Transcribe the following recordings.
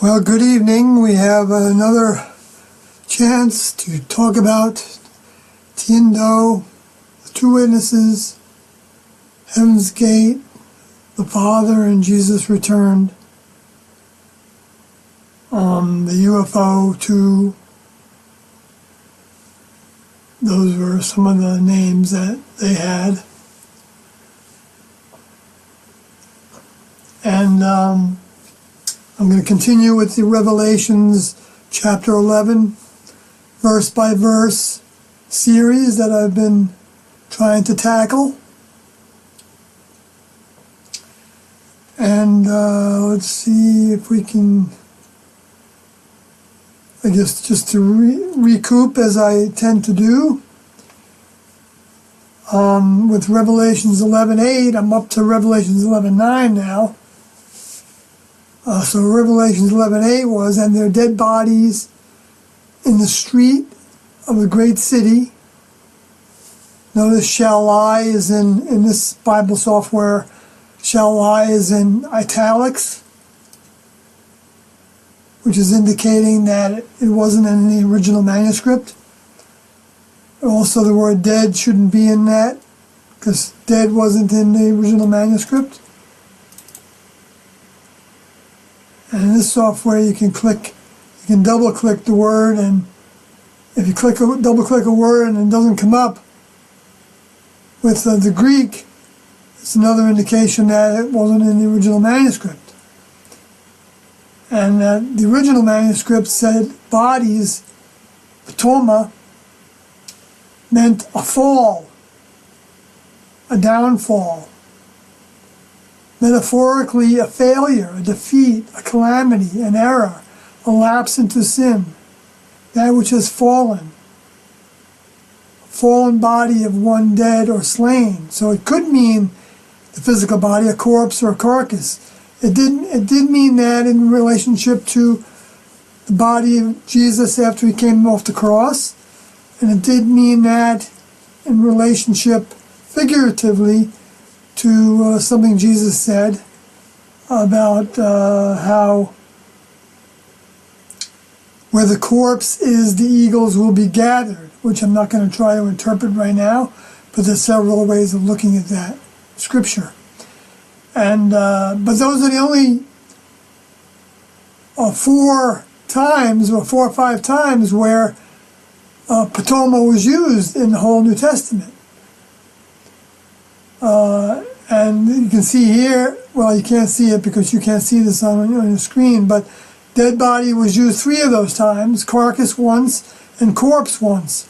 Well, good evening. We have another chance to talk about Tiendo, the two witnesses, Heaven's Gate, the Father, and Jesus returned, the UFO too. Those were some of the names that they had. And I'm going to continue with the Revelations chapter 11, verse by verse series that I've been trying to tackle. And let's see if we can, I guess just to recoup as I tend to do. With Revelations 11:8, I'm up to Revelations 11:9 now. So Revelations 11:8 was, and their dead bodies in the street of the great city. Notice shall lie is in this Bible software, shall lie is in italics, which is indicating that it wasn't in the original manuscript. Also, the word dead shouldn't be in that, because dead wasn't in the original manuscript. And in this software, you can double click the word, and if you double click a word and it doesn't come up with the Greek, it's another indication that it wasn't in the original manuscript. And the original manuscript said bodies, ptoma, meant a fall, a downfall. Metaphorically, a failure, a defeat, a calamity, an error, a lapse into sin, that which has fallen, a fallen body of one dead or slain. So it could mean the physical body, a corpse or a carcass. It did mean that in relationship to the body of Jesus after he came off the cross, and it did mean that in relationship figuratively to something Jesus said about how where the corpse is, the eagles will be gathered, which I'm not going to try to interpret right now, but there's several ways of looking at that scripture. And but those are the only 4 times, or 4 or 5 times, where ptoma was used in the whole New Testament. And you can see here, well, you can't see it because you can't see this on your screen, but dead body was used 3 of those times, carcass once, and corpse once.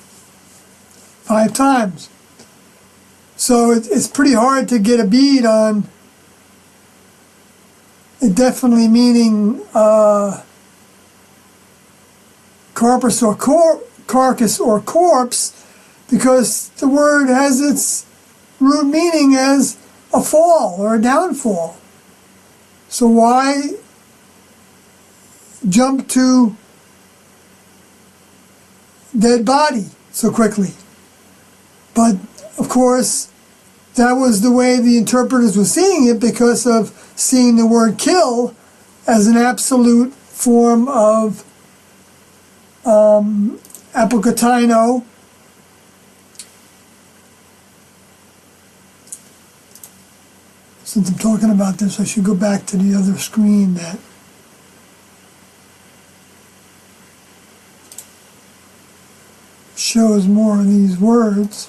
5 times. So it's pretty hard to get a bead on it definitely meaning carcass or corpse, because the word has its root meaning as a fall or a downfall. So why jump to dead body so quickly? But of course, that was the way the interpreters were seeing it, because of seeing the word kill as an absolute form of apokataino, since I'm talking about this, I should go back to the other screen that shows more of these words.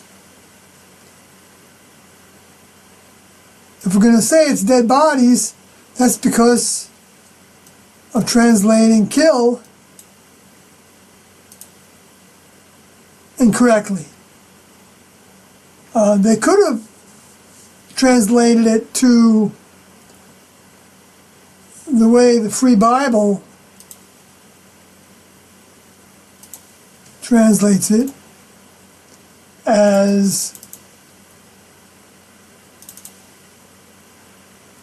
If we're going to say it's dead bodies, that's because of translating kill incorrectly. They could have translated it to the way the Free Bible translates it, as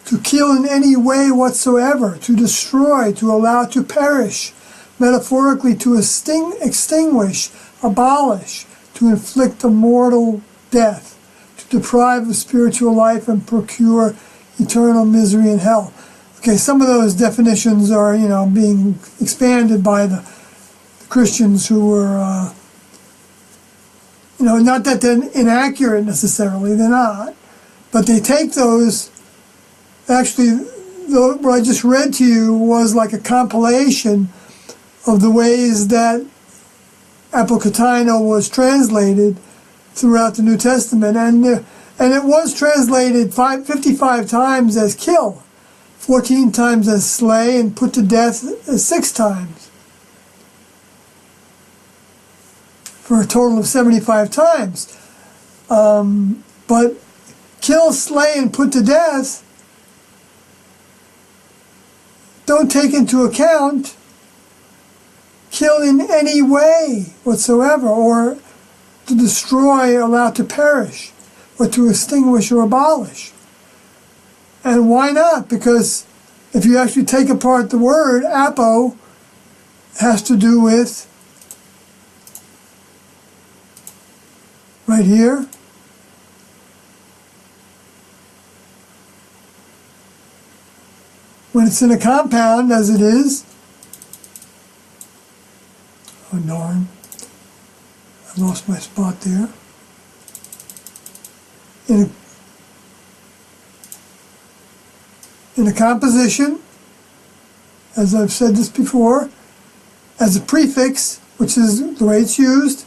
to kill in any way whatsoever, to destroy, to allow to perish, metaphorically to extinguish, abolish, to inflict a mortal death, to deprive of spiritual life and procure eternal misery and hell. Okay, some of those definitions are, you know, being expanded by the Christians who were, you know, not that they're inaccurate necessarily, they're not, but they take those, actually, what I just read to you was like a compilation of the ways that apokataino was translated throughout the New Testament, and it was translated 55 times as kill, 14 times as slay, and put to death 6 times, for a total of 75 times. But kill, slay, and put to death don't take into account kill in any way whatsoever, or to destroy, allow to perish, or to extinguish or abolish. And why not? Because if you actually take apart the word, apo has to do with, right here, when it's in a compound, as it is, oh darn, I lost my spot there, in a composition, as I've said this before, as a prefix, which is the way it's used,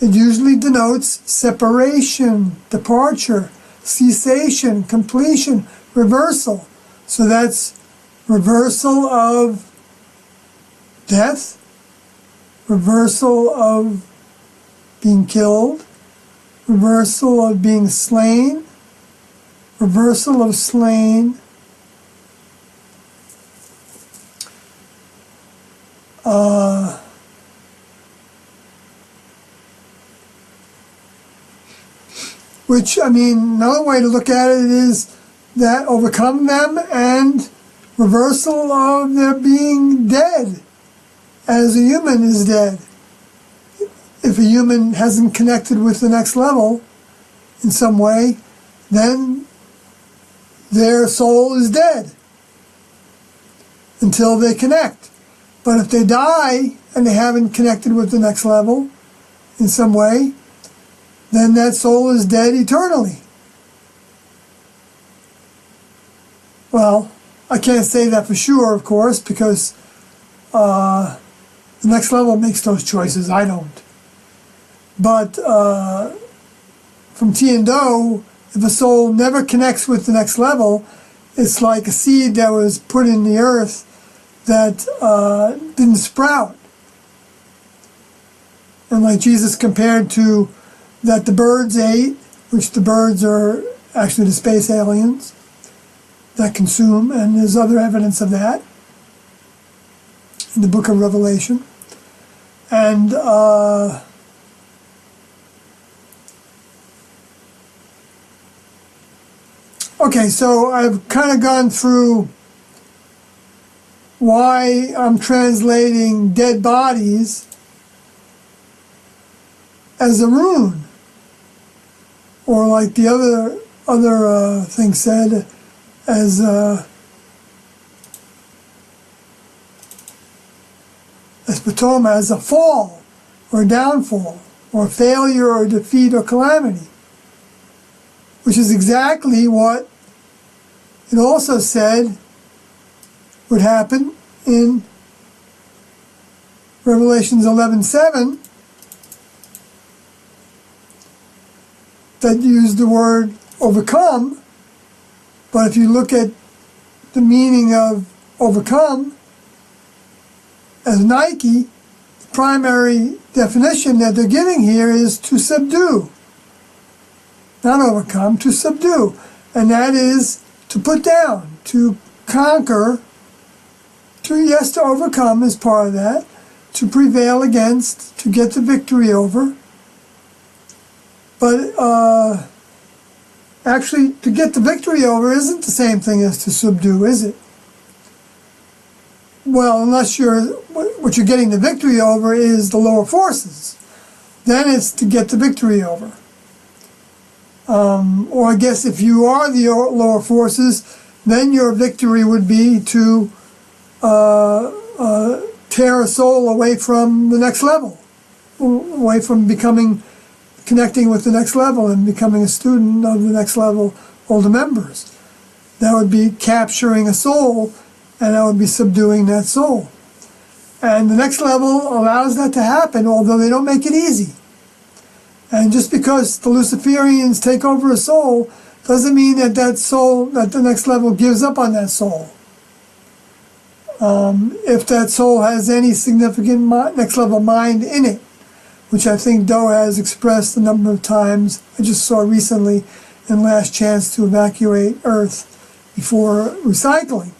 it usually denotes separation, departure, cessation, completion, reversal. So that's reversal of death, reversal of being killed, reversal of being slain, reversal of slain, which, I mean, another way to look at it is that overcome them and reversal of their being dead, as a human is dead. If a human hasn't connected with the next level in some way, then their soul is dead until they connect. But if they die and they haven't connected with the next level in some way, then that soul is dead eternally. Well, I can't say that for sure, of course, because the next level makes those choices. I don't. But from Tiendo, if a soul never connects with the next level, it's like a seed that was put in the earth that didn't sprout. And like Jesus compared to that the birds ate, which the birds are actually the space aliens that consume, and there's other evidence of that in the book of Revelation. And okay, so I've kind of gone through why I'm translating dead bodies as a rune, or like the other thing said, as ptoma, as a fall or downfall or failure or defeat or calamity, which is exactly what it also said would happen in Revelations 11:7, that used the word overcome. But if you look at the meaning of overcome as Nike, the primary definition that they're giving here is to subdue. Not overcome, to subdue. And that is to put down, to conquer, to overcome is part of that, to prevail against, to get the victory over. But actually, to get the victory over isn't the same thing as to subdue, is it? Well, unless what you're getting the victory over is the lower forces. Then it's to get the victory over. Or I guess if you are the lower forces, then your victory would be to tear a soul away from the next level, away from connecting with the next level and becoming a student of the next level older members. That would be capturing a soul, and that would be subduing that soul. And the next level allows that to happen, although they don't make it easy. And just because the Luciferians take over a soul doesn't mean that the next level gives up on that soul. If that soul has any significant next level mind in it, which I think Do has expressed a number of times. I just saw recently in Last Chance to Evacuate Earth before recycling.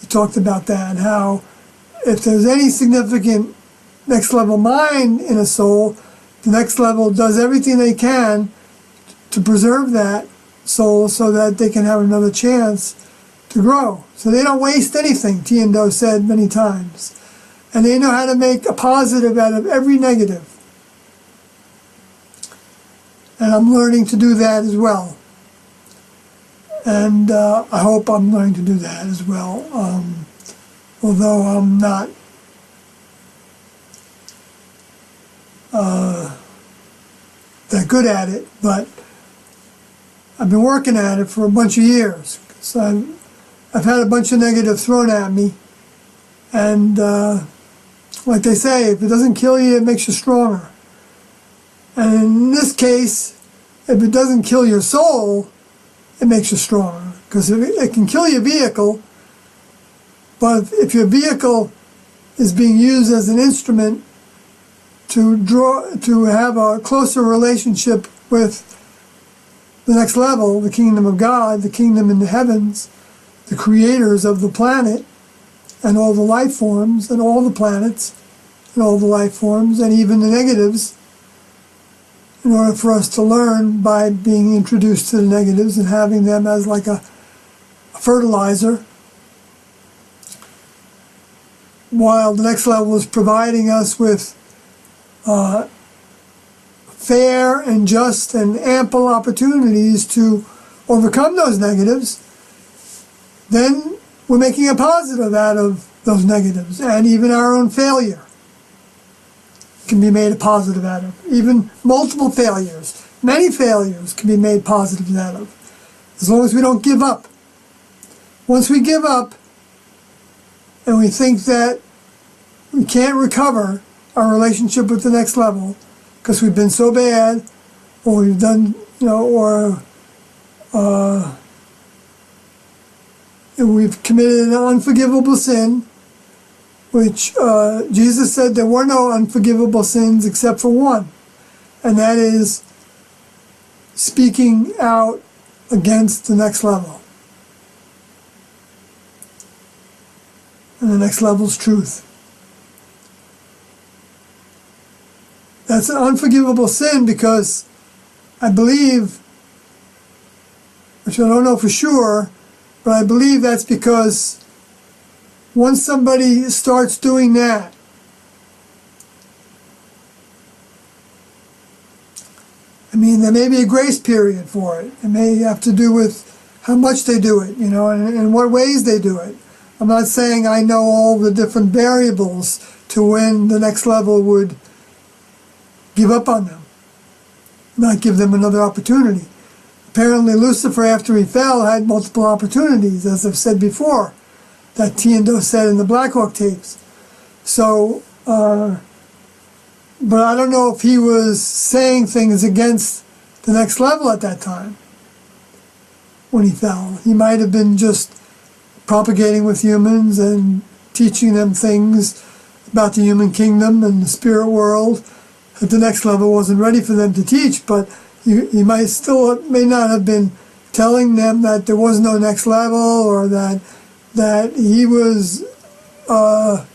He talked about that, how if there's any significant next level mind in a soul, the next level does everything they can to preserve that soul so that they can have another chance to grow. So they don't waste anything, Do said many times. And they know how to make a positive out of every negative. And I'm learning to do that as well. And I hope I'm learning to do that as well. Although I'm not that good at it, but I've been working at it for a bunch of years. So I've had a bunch of negative thrown at me. And like they say, if it doesn't kill you, it makes you stronger. And in this case, if it doesn't kill your soul, it makes you stronger. Because it can kill your vehicle, but if your vehicle is being used as an instrument to have a closer relationship with the next level, the kingdom of God, the kingdom in the heavens, the creators of the planet, and all the life forms, and all the planets, and all the life forms, and even the negatives, in order for us to learn by being introduced to the negatives and having them as like a fertilizer, while the next level is providing us with fair and just and ample opportunities to overcome those negatives, then we're making a positive out of those negatives, and even our own failure can be made a positive out of. Even multiple failures, many failures can be made positives out of, as long as we don't give up. Once we give up and we think that we can't recover our relationship with the next level because we've been so bad, or we've done, we've committed an unforgivable sin, which Jesus said there were no unforgivable sins except for one, and that is speaking out against the next level. And the next level's truth. That's an unforgivable sin because I believe, which I don't know for sure, but I believe that's because once somebody starts doing that, I mean, there may be a grace period for it. It may have to do with how much they do it, and what ways they do it. I'm not saying I know all the different variables to when the next level would give up on them, not give them another opportunity. Apparently Lucifer, after he fell, had multiple opportunities, as I've said before, that Do said in the Black Hawk tapes. So, but I don't know if he was saying things against the next level at that time when he fell. He might have been just propagating with humans and teaching them things about the human kingdom and the spirit world that the next level wasn't ready for them to teach, but he may not have been telling them that there was no next level, or that he was, or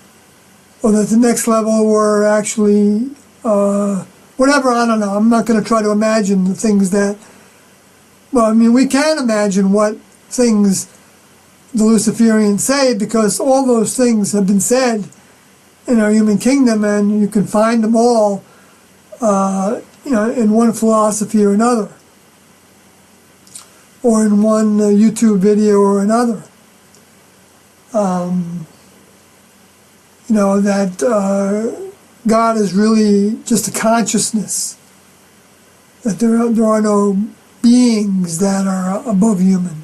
that the next level were actually, whatever, I don't know. I'm not going to try to imagine the things that, well, I mean, we can imagine what things the Luciferians say, because all those things have been said in our human kingdom, and you can find them all in one philosophy or another. or in one YouTube video or another. You know, that God is really just a consciousness, that there are no beings that are above human,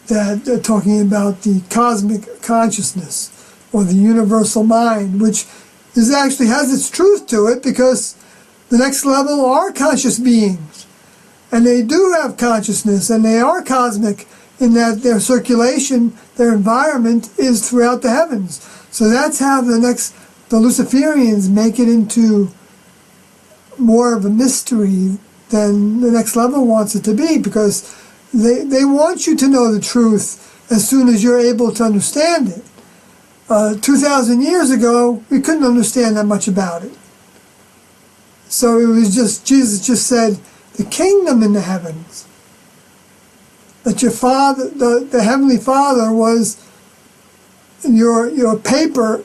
that they're talking about the cosmic consciousness or the universal mind, which is actually has its truth to it, because the next level are conscious beings, and they do have consciousness, and they are cosmic in that their circulation, their environment is throughout the heavens. So that's how the Luciferians make it into more of a mystery than the next level wants it to be, because they want you to know the truth as soon as you're able to understand it. 2,000 years ago, we couldn't understand that much about it. So it was just, Jesus just said, the kingdom in the heavens. That your Father, the Heavenly Father was your pater,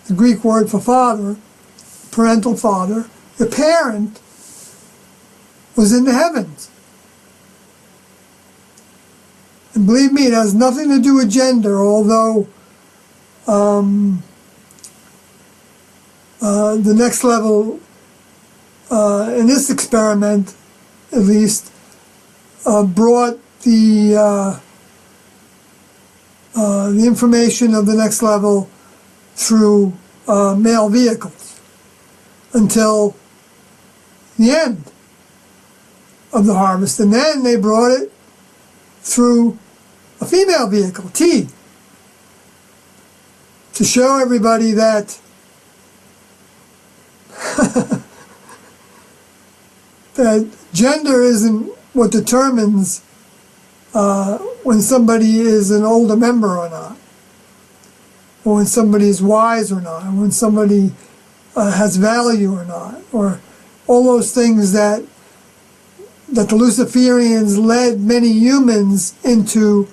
the Greek word for father, parental father, your parent was in the heavens. And believe me, it has nothing to do with gender, although the next level, in this experiment at least, brought the information of the next level through male vehicles until the end of the harvest, and then they brought it through a female vehicle, T, to show everybody that that gender isn't what determines when somebody is an older member or not, or when somebody is wise or not, or when somebody has value or not, or all those things that the Luciferians led many humans into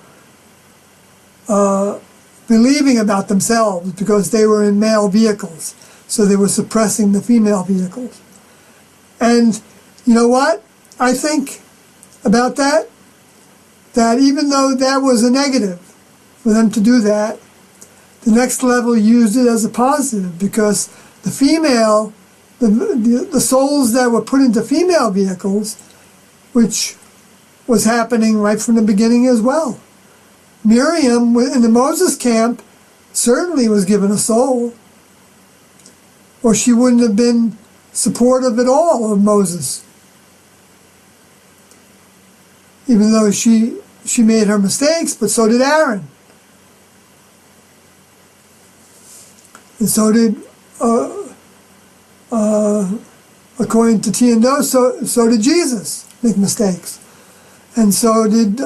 believing about themselves, because they were in male vehicles, so they were suppressing the female vehicles. And you know what? I think about that even though that was a negative for them to do that, the next level used it as a positive, because the female, the souls that were put into female vehicles, which was happening right from the beginning as well. Miriam in the Moses camp certainly was given a soul, or she wouldn't have been supportive at all of Moses. Even though she made her mistakes, but so did Aaron. And so did, according to T&O, so did Jesus make mistakes. And so did,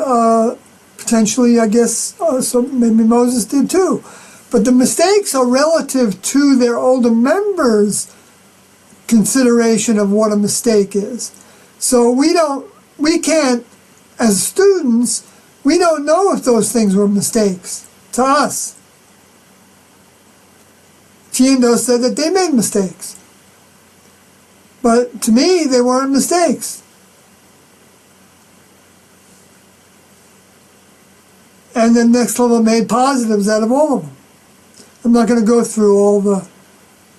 potentially, I guess, so maybe Moses did too. But the mistakes are relative to their older members' consideration of what a mistake is. So we can't, as students, we don't know if those things were mistakes to us. T&O said that they made mistakes. But to me, they weren't mistakes. And then next level made positives out of all of them. I'm not going to go through all the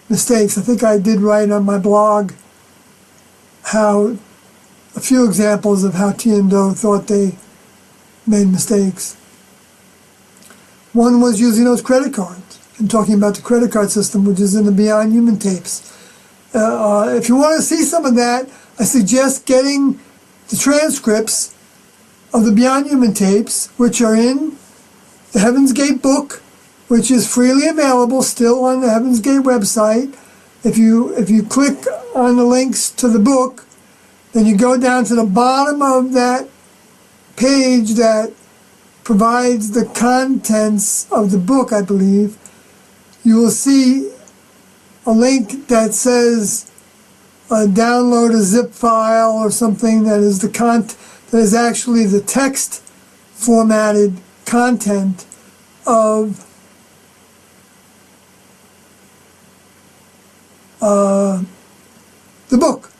mistakes. I think I did write on my blog how a few examples of how T&O thought they made mistakes. One was using those credit cards and talking about the credit card system, which is in the Beyond Human tapes. If you want to see some of that, I suggest getting the transcripts of the Beyond Human tapes, which are in the Heaven's Gate book, which is freely available still on the Heaven's Gate website. If you click on the links to the book, then you go down to the bottom of that page that provides the contents of the book, I believe. You will see a link that says download a zip file or something that is that is actually the text formatted content of the book.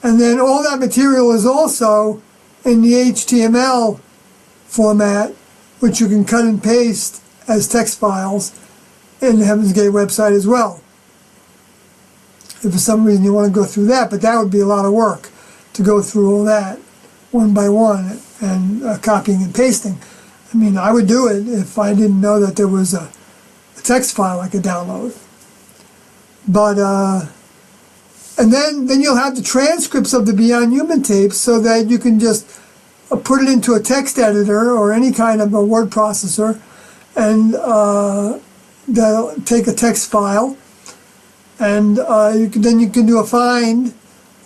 And then all that material is also in the HTML format, which you can cut and paste as text files in the Heaven's Gate website as well. If for some reason you want to go through that, but that would be a lot of work to go through all that one by one and copying and pasting. I mean, I would do it if I didn't know that there was a text file I could download. But, and then you'll have the transcripts of the Beyond Human tapes so that you can just put it into a text editor or any kind of a word processor, and they'll take a text file, and then you can do a find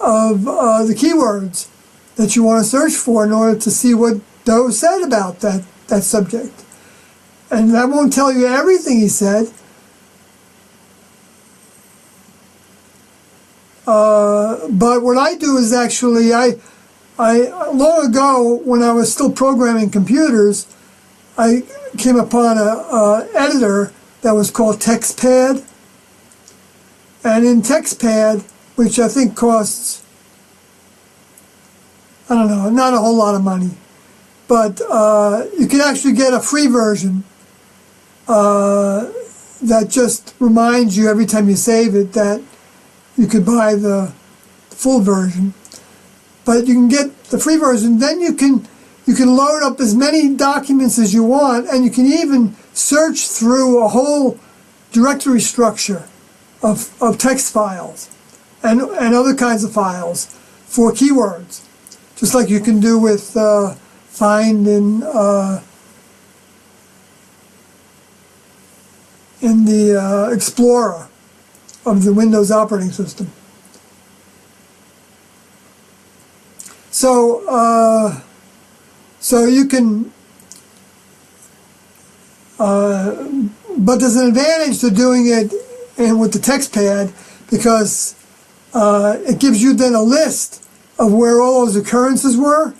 of the keywords that you want to search for in order to see what Doe said about that subject. And that won't tell you everything he said. But what I do is actually, I long ago, when I was still programming computers, I came upon a editor that was called TextPad. And in TextPad, which I think costs, I don't know, not a whole lot of money, but you can actually get a free version that just reminds you every time you save it that you could buy the full version. But you can get the free version, then you can load up as many documents as you want, and you can even search through a whole directory structure of text files and other kinds of files for keywords, just like you can do with find in the Explorer of the Windows operating system. So you can, but there's an advantage to doing it with the TextPad, because it gives you then a list of where all those occurrences were,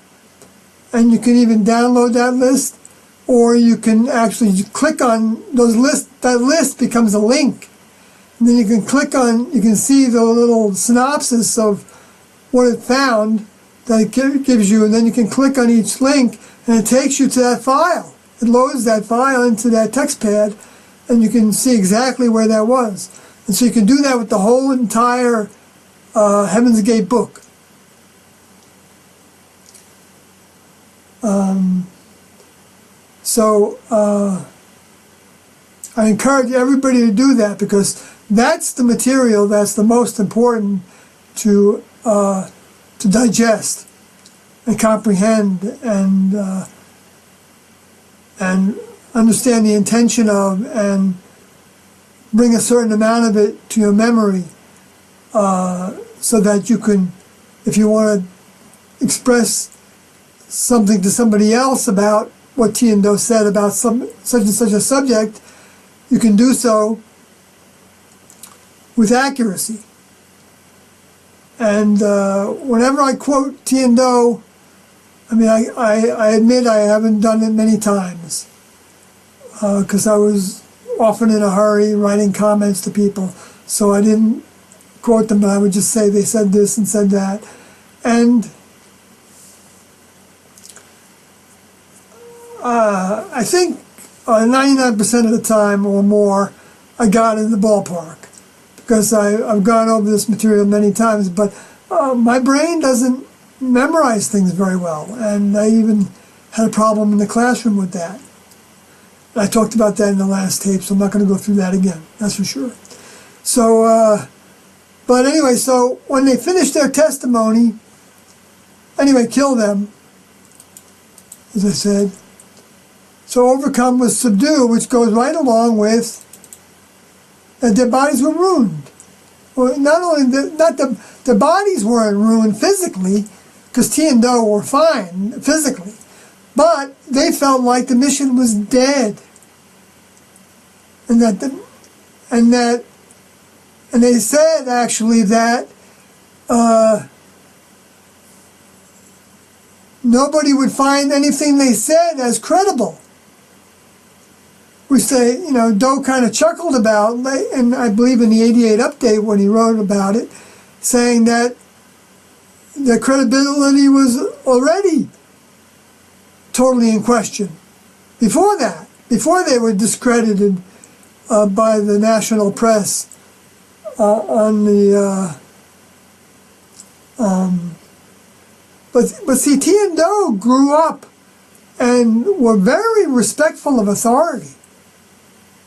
and you can even download that list, or you can actually click on those lists. That list becomes a link, and then you can click on, you can see the little synopsis of what it found that it gives you, and then you can click on each link and it takes you to that file. It loads that file into that TextPad, and you can see exactly where that was. And so you can do that with the whole entire Heaven's Gate book. I encourage everybody to do that, because that's the material that's the most important to digest and comprehend and understand the intention of, and bring a certain amount of it to your memory, so that you can, if you want to express something to somebody else about what T and Do said about such and such a subject, you can do so with accuracy. And whenever I quote T and Do, I mean, I admit I haven't done it many times, because I was often in a hurry writing comments to people, so I didn't quote them, but I would just say they said this and said that. And I think 99% of the time or more, I got in the ballpark, because I've gone over this material many times, but my brain doesn't memorize things very well, and I even had a problem in the classroom with that. I talked about that in the last tape, so I'm not going to go through that again, that's for sure. So, but anyway, so when they finish their testimony, anyway, kill them, as I said. So overcome was subdue, which goes right along with that their bodies were ruined. Well, not only their bodies weren't ruined physically, because T and Do were fine physically, but they felt like the mission was dead, and they said actually that nobody would find anything they said as credible. We say, you know, Do kind of chuckled about, and I believe in the 88 update when he wrote about it, saying that their credibility was already totally in question. Before that, before they were discredited by the national press on the but see, T and Do grew up and were very respectful of authority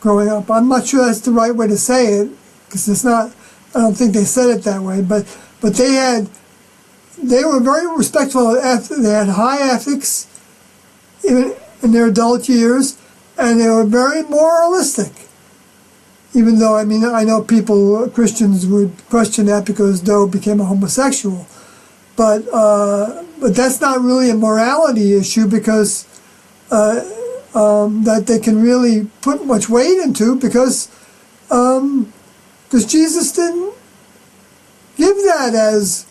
growing up. I'm not sure that's the right way to say it, because it's not, I don't think they said it that way, but they were very respectful. They had high ethics even in their adult years, and they were very moralistic. Even though, I mean, I know people, Christians would question that because Do became a homosexual. But that's not really a morality issue, because that they can really put much weight into, because Jesus didn't give that as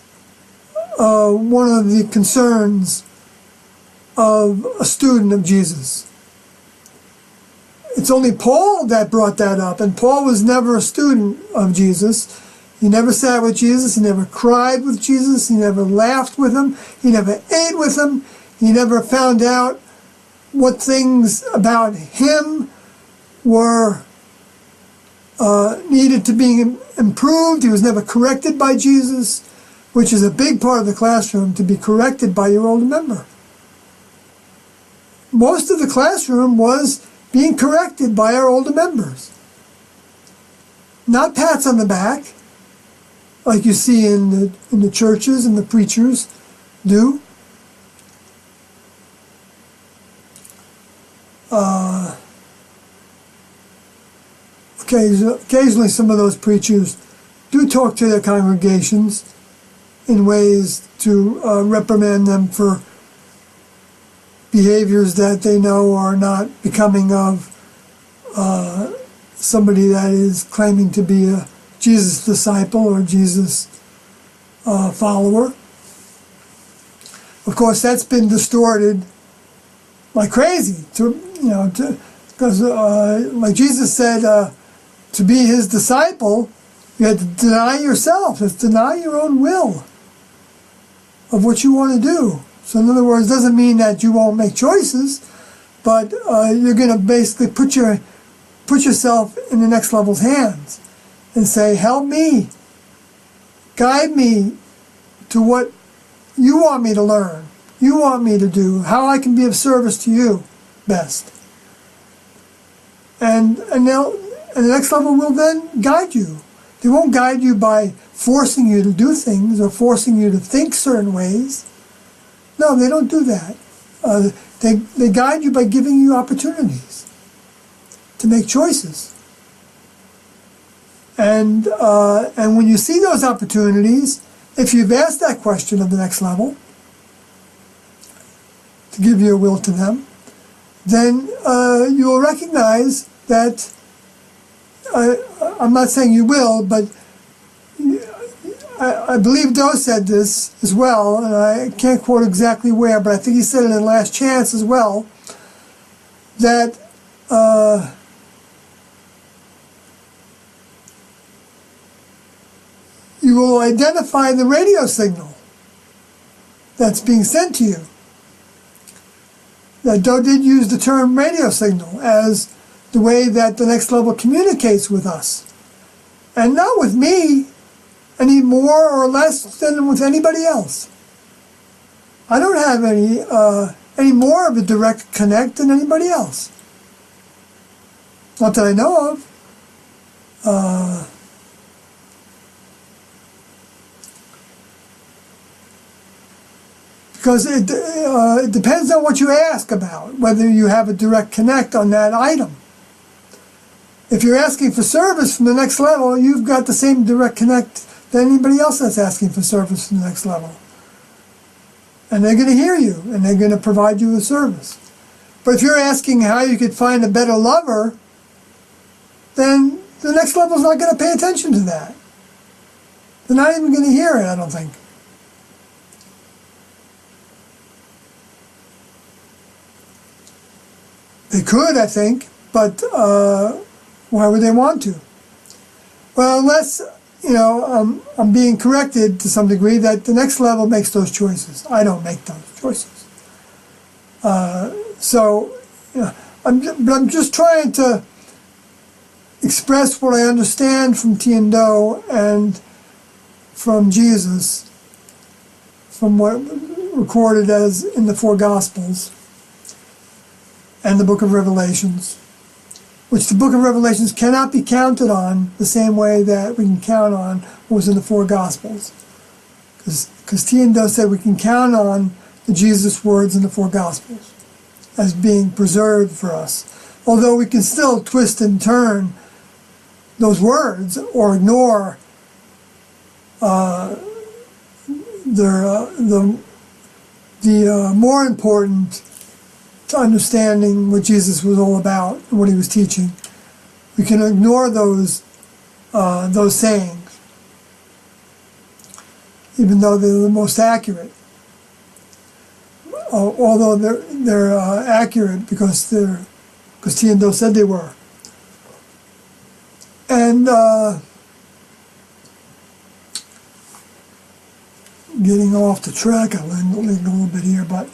one of the concerns of a student of Jesus. It's only Paul that brought that up, and Paul was never a student of Jesus. He never sat with Jesus, he never cried with Jesus, he never laughed with him, he never ate with him, he never found out what things about him were needed to be improved. He was never corrected by Jesus, which is a big part of the classroom, to be corrected by your older member. Most of the classroom was being corrected by our older members. Not pats on the back, like you see in the churches and the preachers do. Occasionally some of those preachers do talk to their congregations in ways to reprimand them for behaviors that they know are not becoming of somebody that is claiming to be a Jesus disciple or Jesus follower. Of course, that's been distorted like crazy, because like Jesus said, to be his disciple, you have to deny yourself, you have to deny your own will of what you want to do. So in other words, it doesn't mean that you won't make choices, but you're going to basically put yourself in the next level's hands and say, help me, guide me to what you want me to learn, you want me to do, how I can be of service to you best. And the next level will then guide you. They won't guide you by forcing you to do things or forcing you to think certain ways. No, they don't do that. They guide you by giving you opportunities to make choices. And when you see those opportunities, if you've asked that question of the next level, to give your will to them, then you will recognize that, I'm not saying you will, but I believe Do said this as well, and I can't quote exactly where, but I think he said it in Last Chance as well, that you will identify the radio signal that's being sent to you. That Do did use the term radio signal as the way that the next level communicates with us. And not with me any more or less than with anybody else. I don't have any more of a direct connect than anybody else. Not that I know of. Because it depends on what you ask about, whether you have a direct connect on that item. If you're asking for service from the next level, you've got the same direct connect than anybody else that's asking for service from the next level. And they're going to hear you, and they're going to provide you with service. But if you're asking how you could find a better lover, then the next level's not going to pay attention to that. They're not even going to hear it, I don't think. They could, I think, but why would they want to? Well, unless I'm being corrected to some degree that the next level makes those choices. I don't make those choices. I'm just trying to express what I understand from Tiendo and from Jesus, from what recorded as in the four Gospels and the book of Revelations, which the book of Revelations cannot be counted on the same way that we can count on what was in the four Gospels. Because Tiendo said we can count on the Jesus words in the four Gospels as being preserved for us. Although we can still twist and turn those words or ignore the more important to understanding what Jesus was all about and what he was teaching. We can ignore those sayings, even though they're the most accurate. Although they're accurate because Tiendo said they were. And getting off the track a little bit here, but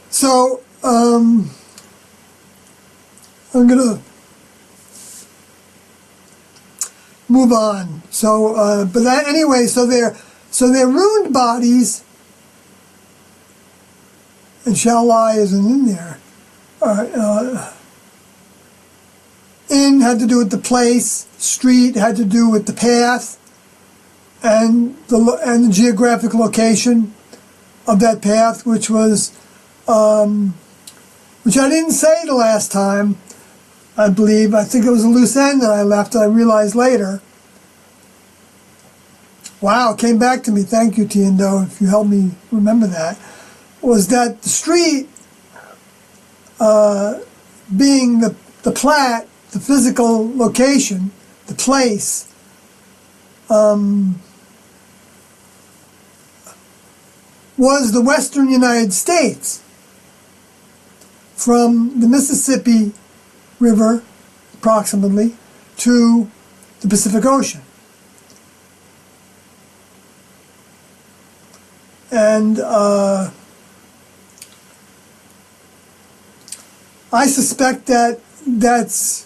so I'm gonna move on. So, but that, anyway, so they're ruined bodies, and shall lie isn't in there. In had to do with the place, street had to do with the path, and the geographic location of that path, which was, which I didn't say the last time. I believe, I think it was a loose end that I left, I realized later. Wow, it came back to me, thank you Tiendo, if you helped me remember that, was that the street, being the plat, the physical location, the place, was the western United States, from the Mississippi River, approximately, to the Pacific Ocean. And I suspect that that's,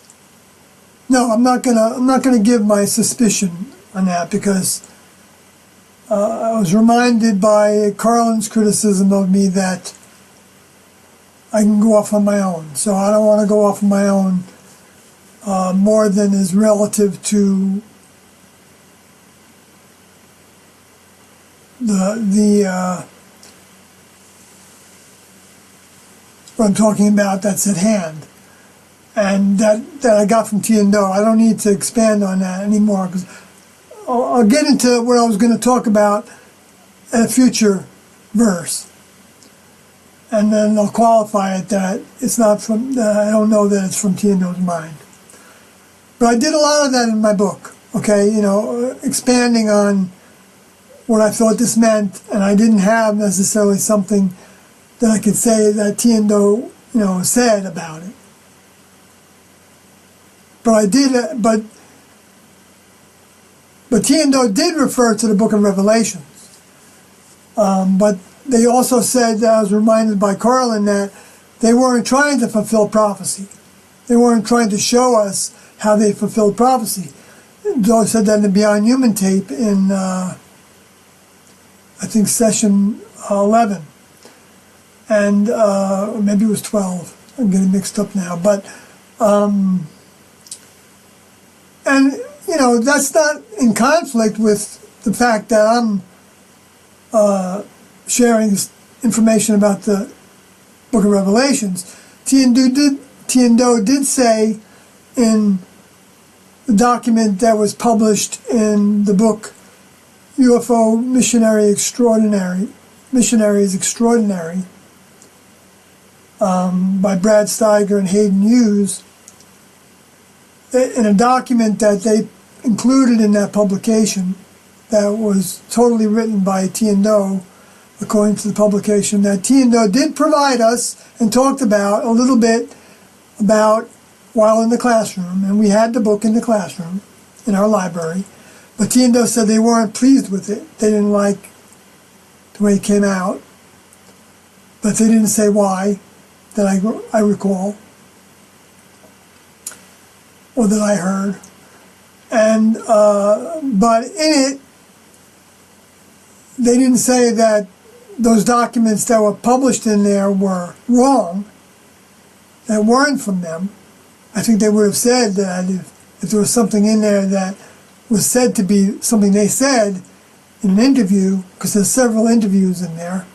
no, I'm not gonna give my suspicion on that, because I was reminded by Carlin's criticism of me that I can go off on my own. So I don't want to go off on my own more than is relative to what I'm talking about that's at hand. And that I got from Tiendo. I don't need to expand on that anymore, because I'll get into what I was going to talk about in a future verse. And then I'll qualify it that it's not from, I don't know that it's from Tiendo's mind. But I did a lot of that in my book, okay, expanding on what I thought this meant, and I didn't have necessarily something that I could say that Tiendo, said about it. But I did, but Tiendo did refer to the book of Revelations. But they also said, that I was reminded by Carlin, that they weren't trying to fulfill prophecy. They weren't trying to show us how they fulfilled prophecy. Joe said that in the Beyond Human tape in, I think, session 11. And maybe it was 12. I'm getting mixed up now. But, and, that's not in conflict with the fact that I'm sharing information about the book of Revelations. Tiendo did say in the document that was published in the book UFO Missionaries Extraordinary by Brad Steiger and Hayden Hughes, in a document that they included in that publication that was totally written by Tiendo, according to the publication, that Tiendo did provide us and talked about a little bit about while in the classroom, and we had the book in the classroom in our library, but Tiendo said they weren't pleased with it. They didn't like the way it came out, but they didn't say why, that I recall, or that I heard. And but in it, they didn't say that those documents that were published in there were wrong, that weren't from them. I think they would have said that if there was something in there that was said to be something they said in an interview, because there's several interviews in there,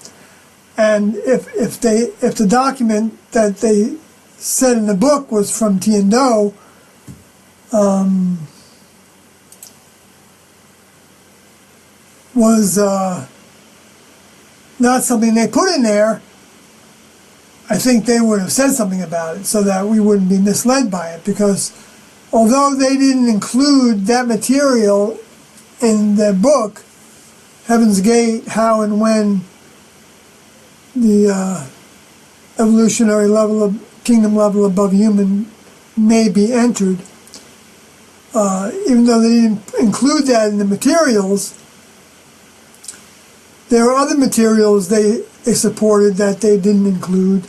and if the document that they said in the book was from Tiendo, was not something they put in there, I think they would have said something about it so that we wouldn't be misled by it, because although they didn't include that material in their book, Heaven's Gate, How and When the Evolutionary Level of Kingdom Level Above Human May Be Entered, even though they didn't include that in the materials, there are other materials they supported that they didn't include,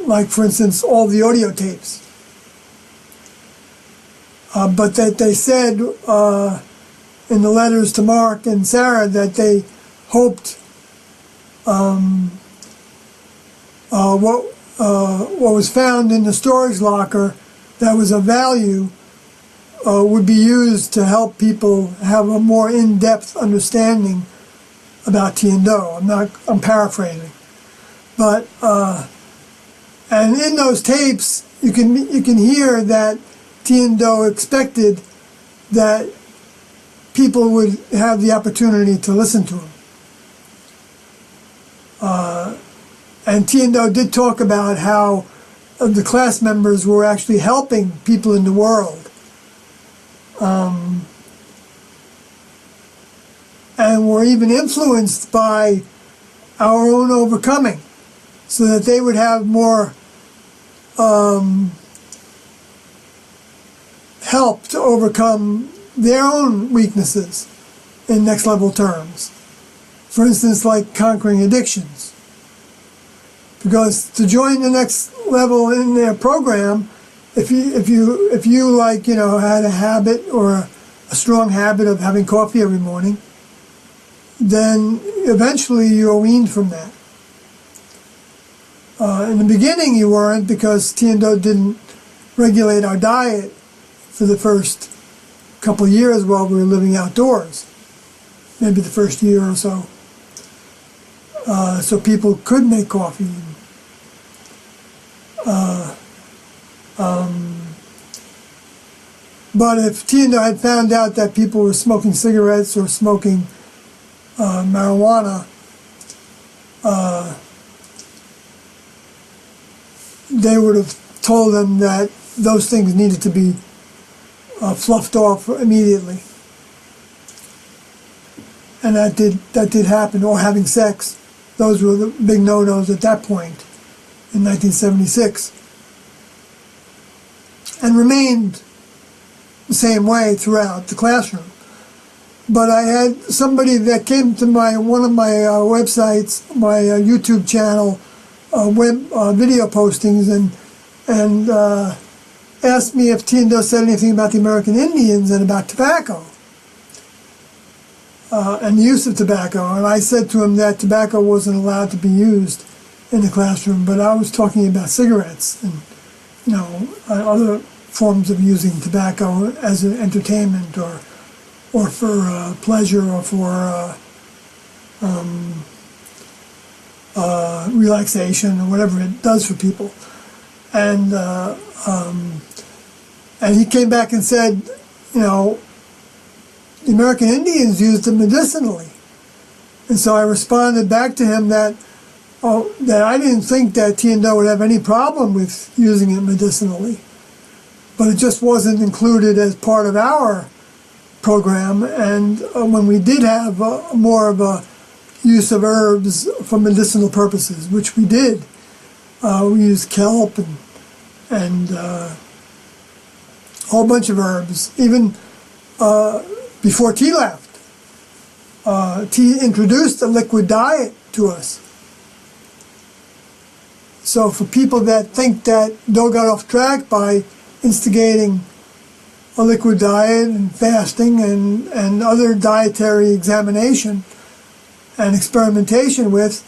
like, for instance, all the audio tapes. But that they said in the letters to Mark and Sarah that they hoped what was found in the storage locker that was of value would be used to help people have a more in-depth understanding about Tiendo. I'm paraphrasing, but and in those tapes you can hear that Tiendo expected that people would have the opportunity to listen to him. And Tiendo did talk about how the class members were actually helping people in the world. And were even influenced by our own overcoming, so that they would have more help to overcome their own weaknesses in next level terms. For instance, like conquering addictions. Because to join the next level in their program, if you like, had a habit or a strong habit of having coffee every morning, then eventually you're weaned from that. In the beginning you weren't, because Tiendo didn't regulate our diet for the first couple of years while we were living outdoors, maybe the first year or so. So people could make coffee. But if Tiendo had found out that people were smoking cigarettes or smoking marijuana, they would have told them that those things needed to be fluffed off immediately. And that did happen. Or having sex. Those were the big no-nos at that point in 1976. And remained the same way throughout the classroom. But I had somebody that came to one of my websites, my YouTube channel, video postings, and asked me if Tiendo said anything about the American Indians and about tobacco and the use of tobacco. And I said to him that tobacco wasn't allowed to be used in the classroom, but I was talking about cigarettes and other forms of using tobacco as an entertainment or for pleasure or for relaxation or whatever it does for people. And he came back and said, the American Indians used it medicinally. And so I responded back to him that I didn't think that Tiendo would have any problem with using it medicinally, but it just wasn't included as part of our program, and when we did have more of a use of herbs for medicinal purposes, which we did, we used kelp and a whole bunch of herbs. Even before tea left, tea introduced a liquid diet to us. So for people that think that Do got off track by instigating a liquid diet and fasting and other dietary examination and experimentation with,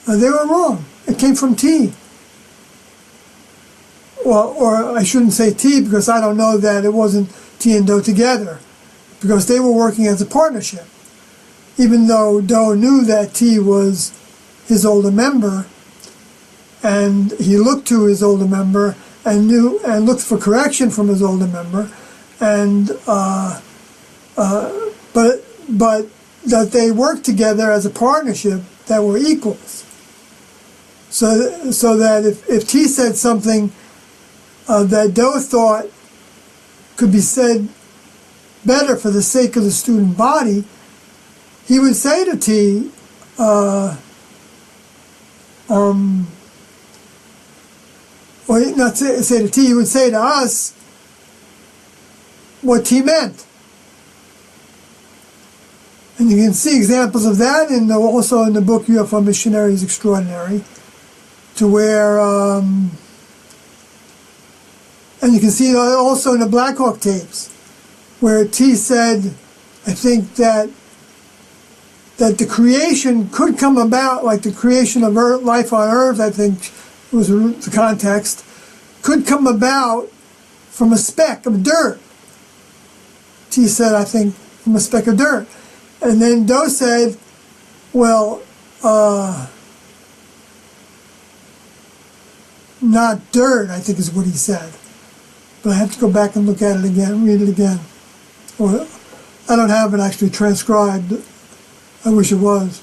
they were wrong. It came from tea. Well, or I shouldn't say tea, because I don't know that it wasn't tea and Do together, because they were working as a partnership. Even though Do knew that tea was his older member, and he looked to his older member and knew and looked for correction from his older member, and but that they worked together as a partnership, that were equals. So that if T said something that Do thought could be said better for the sake of the student body, he would say to T, or not say to T, he would say to us what T meant. And you can see examples of that also in the book UFO Missionaries Extraordinary, to where, and you can see also in the Black Hawk tapes, where T said, I think that the creation could come about, like the creation of Earth, life on Earth, I think was the context, could come about from a speck of dirt. T said, I think, from a speck of dirt. And then Do said, well, not dirt, I think is what he said. But I have to go back and look at it again, read it again. Or I don't have it actually transcribed. I wish it was.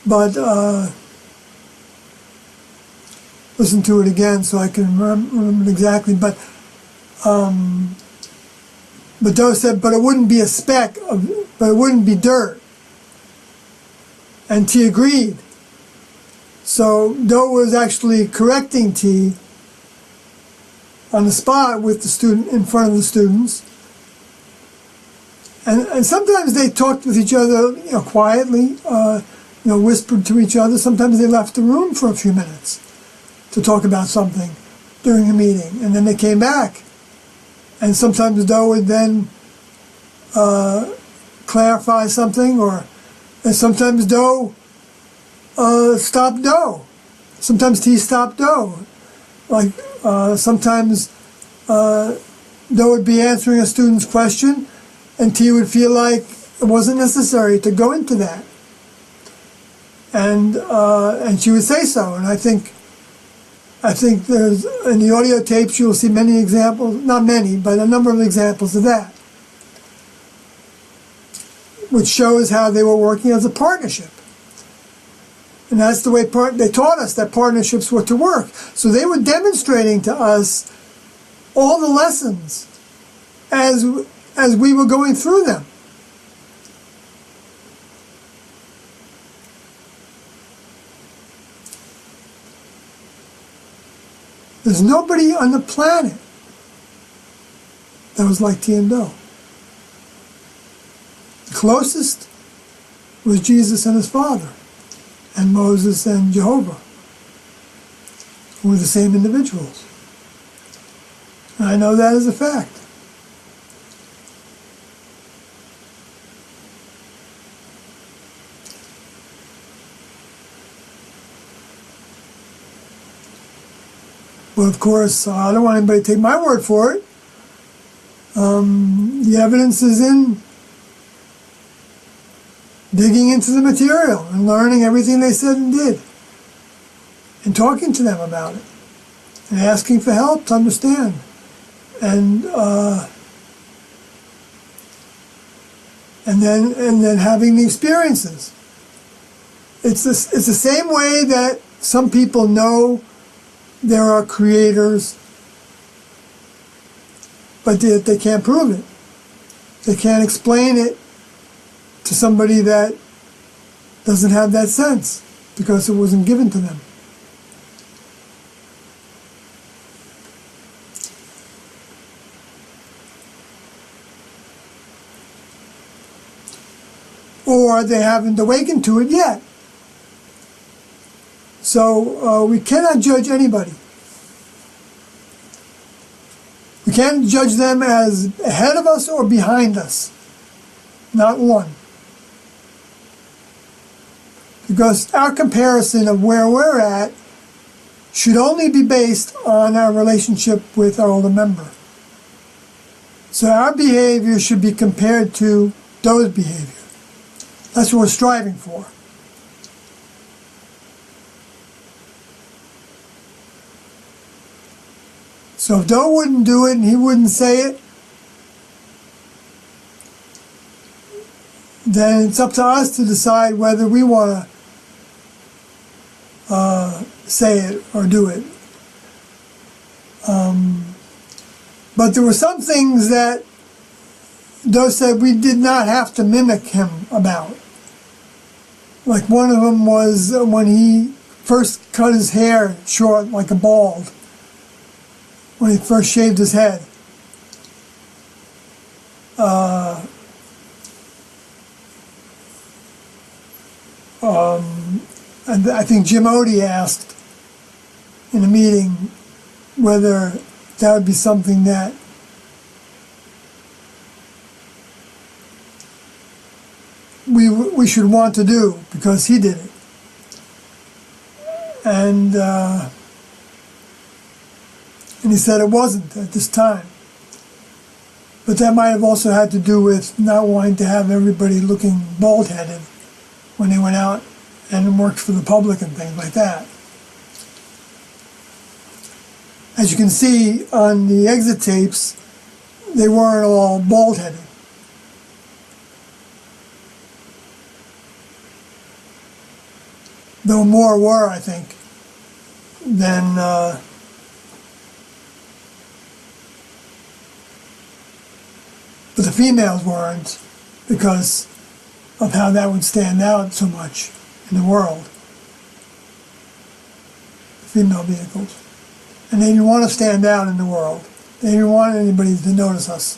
But listen to it again so I can remember it exactly. But Do said, but it wouldn't be a speck but it wouldn't be dirt. And T agreed. So Do was actually correcting T on the spot with the student, in front of the students. And sometimes they talked with each other, quietly, whispered to each other. Sometimes they left the room for a few minutes to talk about something during a meeting, and then they came back. And sometimes Do would then clarify something, and sometimes Do stopped Do. Sometimes T stopped Do. Like sometimes Do would be answering a student's question, and T would feel like it wasn't necessary to go into that. And she would say so. And I think there's, in the audio tapes, you'll see many examples, not many, but a number of examples of that, which shows how they were working as a partnership. And that's the way they taught us that partnerships were to work. So they were demonstrating to us all the lessons as we were going through them. There's nobody on the planet that was like T and Do. The closest was Jesus and his Father, and Moses and Jehovah, who were the same individuals. And I know that as a fact. But of course, I don't want anybody to take my word for it. The evidence is in digging into the material and learning everything they said and did, and talking to them about it, and asking for help to understand, and then having the experiences. It's the same way that some people know there are creators, but they can't prove it. They can't explain it to somebody that doesn't have that sense because it wasn't given to them. Or they haven't awakened to it yet. So we cannot judge anybody. We can't judge them as ahead of us or behind us. Not one. Because our comparison of where we're at should only be based on our relationship with our older member. So our behavior should be compared to those behavior. That's what we're striving for. So if Doe wouldn't do it and he wouldn't say it, then it's up to us to decide whether we want to say it or do it. But there were some things that Doe said we did not have to mimic him about. Like one of them was when he first cut his hair short like a bald, when he first shaved his head. And I think Jim Odie asked in a meeting whether that would be something that we should want to do because he did it. And he said it wasn't at this time. But that might have also had to do with not wanting to have everybody looking bald-headed when they went out and worked for the public and things like that. As you can see on the exit tapes, they weren't all bald-headed. Though more were, I think, than but the females weren't because of how that would stand out so much in the world. The female vehicles. And they didn't want to stand out in the world. They didn't want anybody to notice us.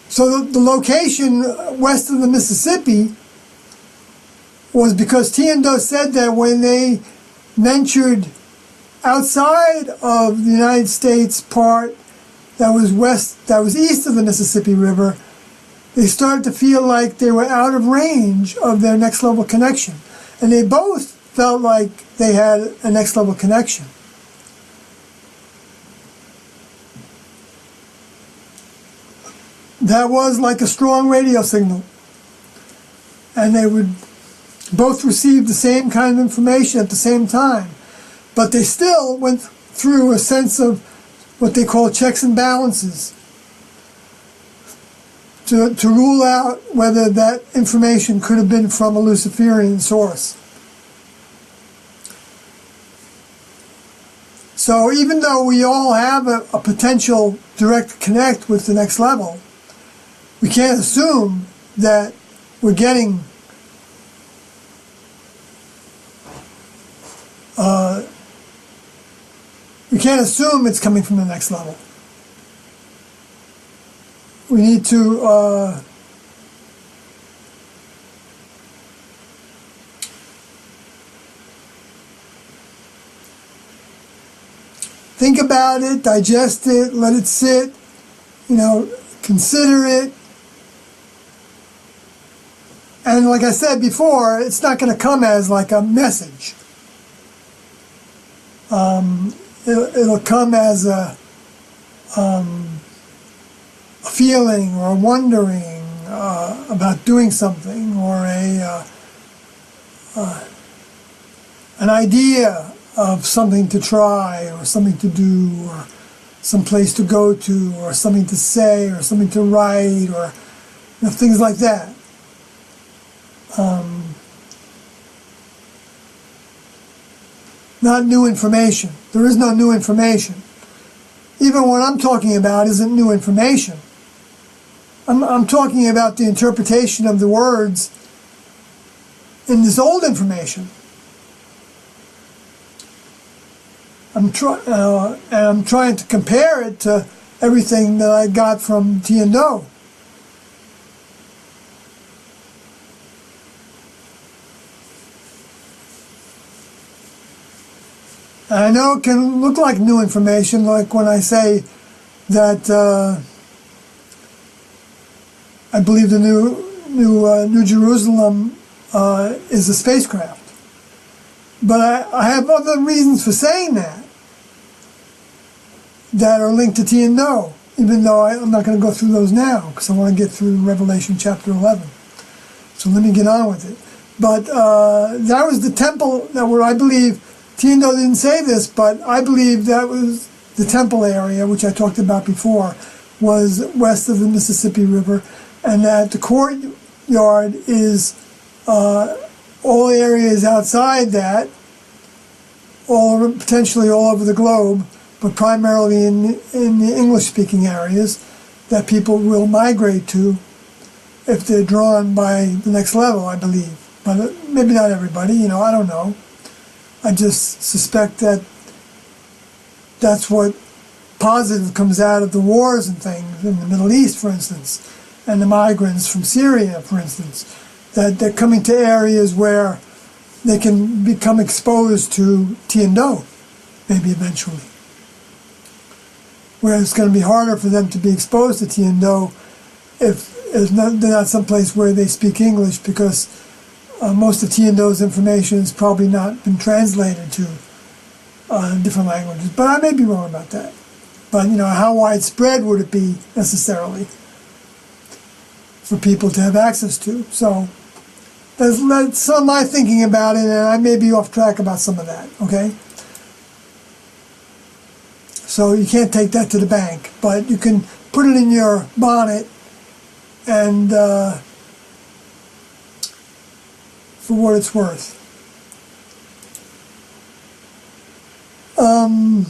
So the location west of the Mississippi was because T and Doe said that when they ventured outside of the United States part that was east of the Mississippi River, they started to feel like they were out of range of their next level connection. And they both felt like they had a next level connection. That was like a strong radio signal. And they would both receive the same kind of information at the same time. But they still went through a sense of what they call checks and balances to rule out whether that information could have been from a Luciferian source. So even though we all have a potential direct connect with the next level, we can't assume that we're getting we can't assume it's coming from the next level. We need to think about it, digest it, let it sit, consider it. And like I said before, it's not going to come as like a message. It'll come as a feeling or a wondering about doing something, or an idea of something to try, or something to do, or some place to go to, or something to say, or something to write, or things like that. not new information. There is no new information. Even what I'm talking about isn't new information. I'm talking about the interpretation of the words in this old information. I'm trying to compare it to everything that I got from Tiendo. I know it can look like new information, like when I say that I believe the New Jerusalem is a spacecraft. But I have other reasons for saying that are linked to Tiendo, even though I'm not going to go through those now, because I want to get through Revelation chapter 11. So let me get on with it. But that was the temple that where I believe, Tiendo didn't say this, but I believe that was the temple area, which I talked about before, was west of the Mississippi River, and that the courtyard is all areas outside that, potentially all over the globe, but primarily in the English-speaking areas that people will migrate to if they're drawn by the next level, I believe. But maybe not everybody, I don't know. I just suspect that that's what positive comes out of the wars and things in the Middle East, for instance, and the migrants from Syria, for instance, that they're coming to areas where they can become exposed to Tiendo, maybe eventually. Where it's going to be harder for them to be exposed to Tiendo if they're not someplace where they speak English, because most of Tiendo's information has probably not been translated to different languages. But I may be wrong about that. But, how widespread would it be necessarily for people to have access to? So that's some of my thinking about it, and I may be off track about some of that, okay? So you can't take that to the bank, but you can put it in your bonnet and for what it's worth. And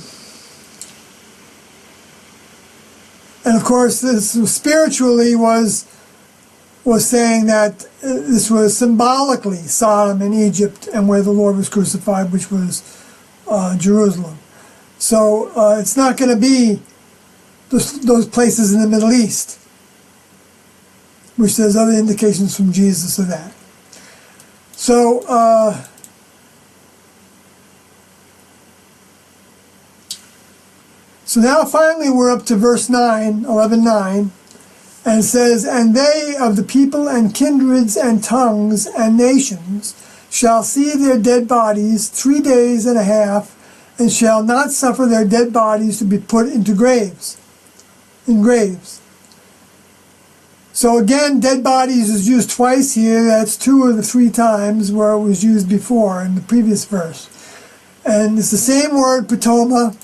of course, this spiritually was saying that this was symbolically Sodom and Egypt and where the Lord was crucified, which was Jerusalem. So it's not going to be those places in the Middle East, which there's other indications from Jesus of that. So so now finally we're up to verse 9, 11:9, and it says, "And they of the people and kindreds and tongues and nations shall see their dead bodies 3 days and a half, and shall not suffer their dead bodies to be put into graves." In graves. So again, dead bodies is used twice here. That's 2 of the 3 times where it was used before in the previous verse. And it's the same word, ptoma,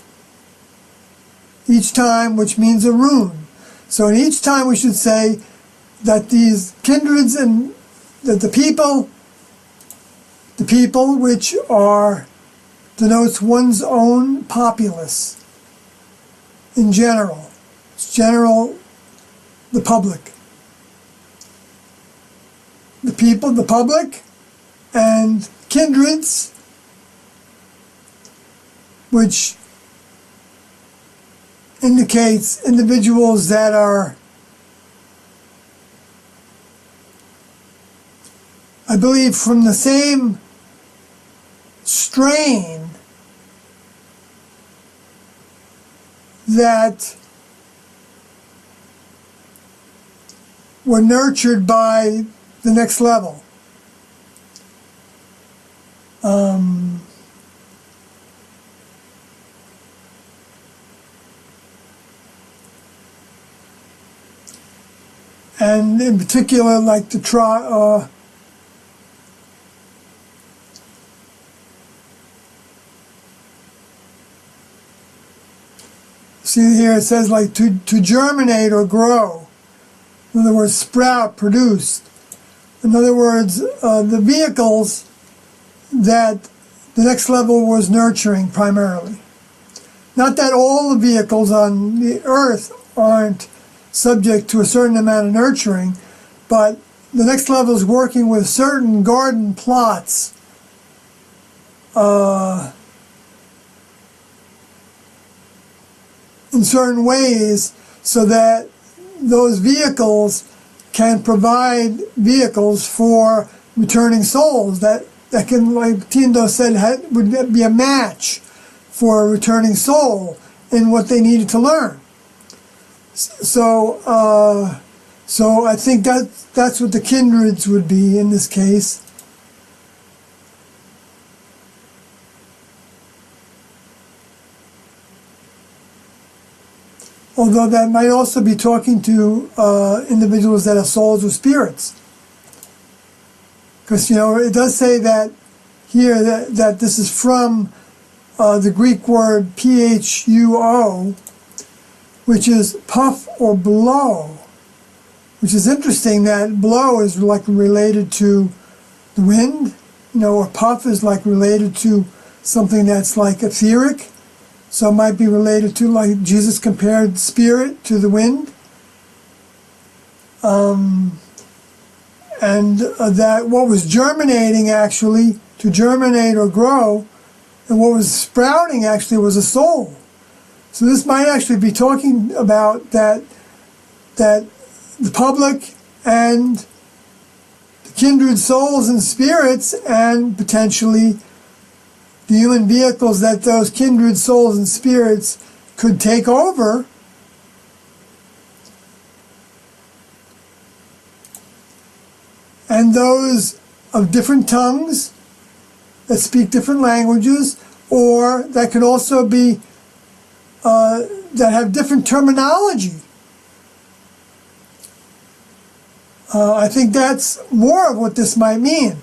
each time, which means a rune. So in each time we should say that these kindreds and that the people which are denotes one's own populace in general. It's general, the public. The people, the public, and kindreds, which indicates individuals that are, I believe, from the same strain that were nurtured by the next level. And in particular, like the see here it says like to germinate or grow. In other words, sprout, produce. In other words, the vehicles that the next level was nurturing primarily. Not that all the vehicles on the earth aren't subject to a certain amount of nurturing, but the next level is working with certain garden plots in certain ways, so that those vehicles can provide vehicles for returning souls that can, like Tiendo said, would be a match for a returning soul in what they needed to learn. So I think that's what the kindreds would be in this case. Although that might also be talking to individuals that are souls or spirits. Because, it does say that here that this is from the Greek word phuo, which is puff or blow, which is interesting that blow is like related to the wind, or puff is like related to something that's like etheric. So it might be related to, like Jesus compared spirit to the wind. And that what was germinating actually, to germinate or grow, and what was sprouting actually was a soul. So this might actually be talking about that the public and the kindred souls and spirits, and potentially the human vehicles that those kindred souls and spirits could take over, and those of different tongues that speak different languages, or that could also be that have different terminology. I think that's more of what this might mean,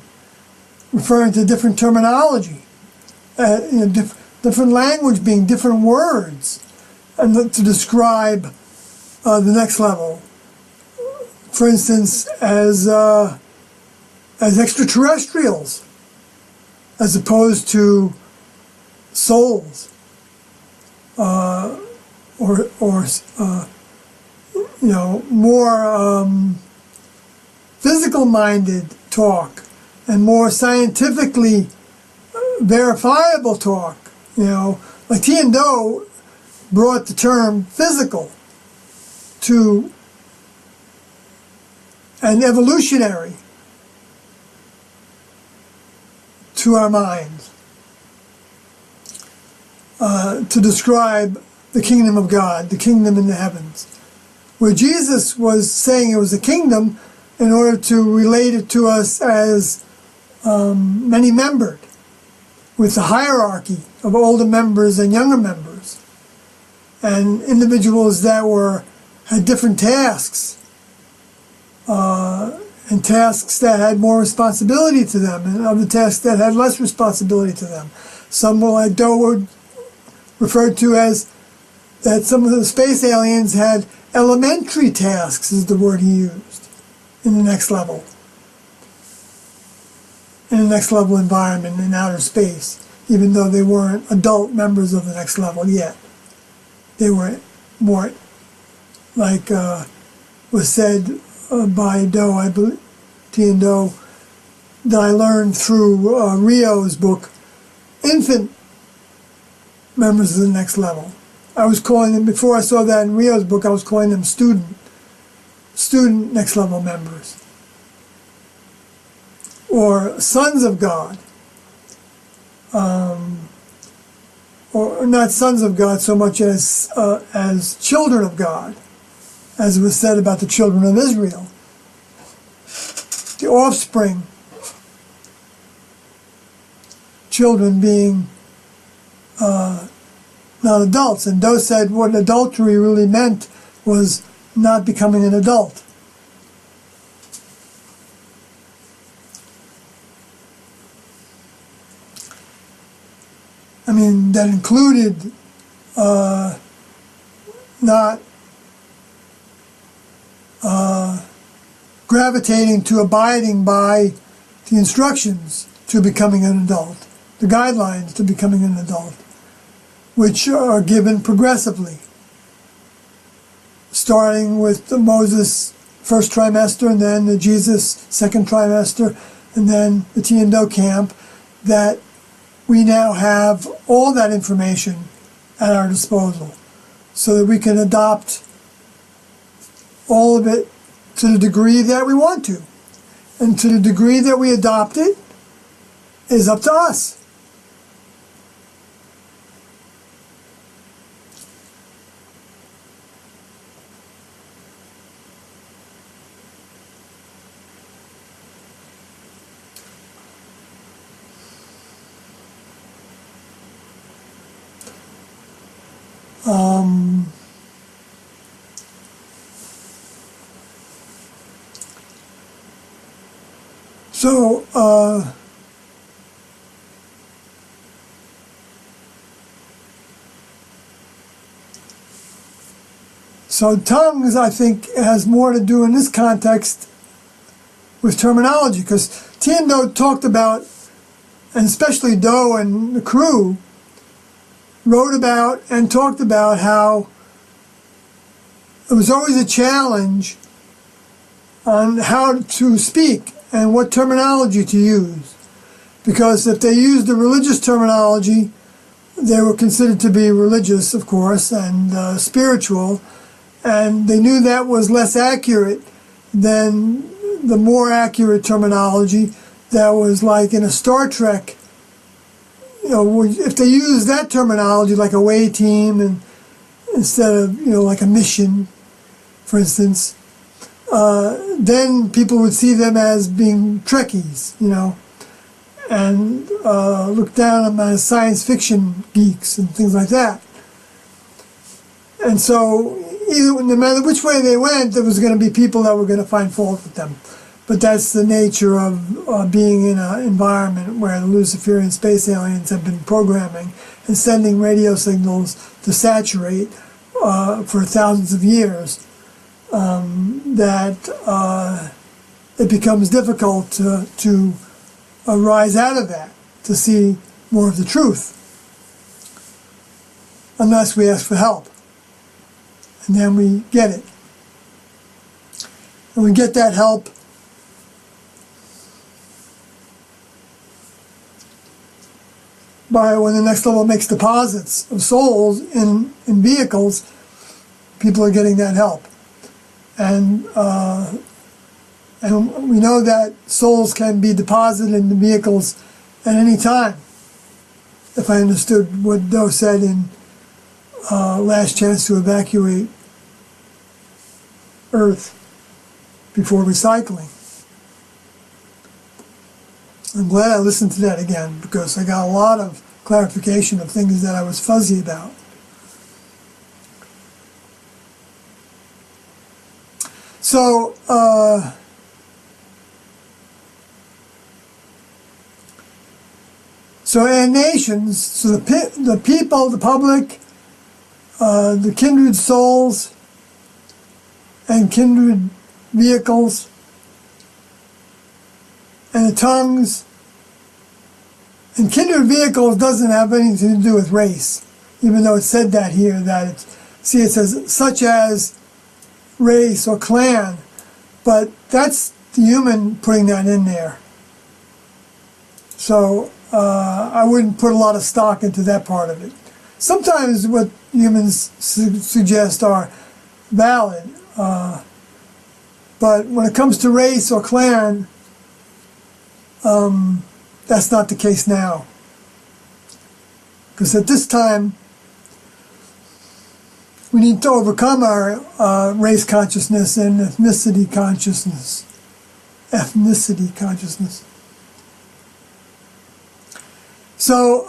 referring to different terminology. Different language being different words, and to describe the next level. For instance, as extraterrestrials, as opposed to souls, or more physical-minded talk and more scientifically verifiable talk. Like Tiendo brought the term physical to and evolutionary to our minds to describe the kingdom of God, the kingdom in the heavens, where Jesus was saying it was a kingdom in order to relate it to us as many-membered, with the hierarchy of older members and younger members, and individuals that had different tasks, and tasks that had more responsibility to them, and other tasks that had less responsibility to them. Some were, like Doe referred to as that some of the space aliens had elementary tasks, is the word he used, in the next level. In the next level environment in outer space, even though they weren't adult members of the next level yet. They were more, like was said by Doe, I believe, Tiendo, that I learned through Rio's book, infant members of the next level. I was calling them, before I saw that in Rio's book, I was calling them student next level members, or sons of God, or not sons of God so much as children of God, as it was said about the children of Israel, the offspring, children being not adults. And Doe said what adultery really meant was not becoming an adult. I mean, that included not gravitating to abiding by the instructions to becoming an adult, the guidelines to becoming an adult, which are given progressively, starting with the Moses first trimester, and then the Jesus second trimester, and then the Tiendo camp, that we now have all that information at our disposal so that we can adopt all of it to the degree that we want to. And to the degree that we adopt it is up to us. So tongues, I think, has more to do in this context with terminology, because Tiendo talked about, and especially Do and the crew, wrote about and talked about how it was always a challenge on how to speak and what terminology to use. Because if they used the religious terminology, they were considered to be religious, of course, and spiritual, and they knew that was less accurate than the more accurate terminology that was like in a Star Trek. You know, if they use that terminology, like away team, and instead of, you know, like a mission, for instance, then people would see them as being Trekkies, you know, and look down on them as science fiction geeks and things like that. And so, no matter which way they went, there was going to be people that were going to find fault with them. But that's the nature of being in an environment where the Luciferian space aliens have been programming and sending radio signals to saturate for thousands of years, that it becomes difficult to rise out of that, to see more of the truth, unless we ask for help. And then we get it. And we get that help by when the next level makes deposits of souls in vehicles, people are getting that help. And we know that souls can be deposited in the vehicles at any time, if I understood what Doe said in Last Chance to Evacuate Earth before recycling. I'm glad I listened to that again, because I got a lot of clarification of things that I was fuzzy about. So, and nations, so the people, the public, the kindred souls, and kindred vehicles, and the tongues. And kindred vehicles doesn't have anything to do with race, even though it said that here, that it's, see, it says such as race or clan, but that's the human putting that in there. So I wouldn't put a lot of stock into that part of it. Sometimes what humans suggest are valid, but when it comes to race or clan, that's not the case now. Because at this time, we need to overcome our race consciousness and ethnicity consciousness. So,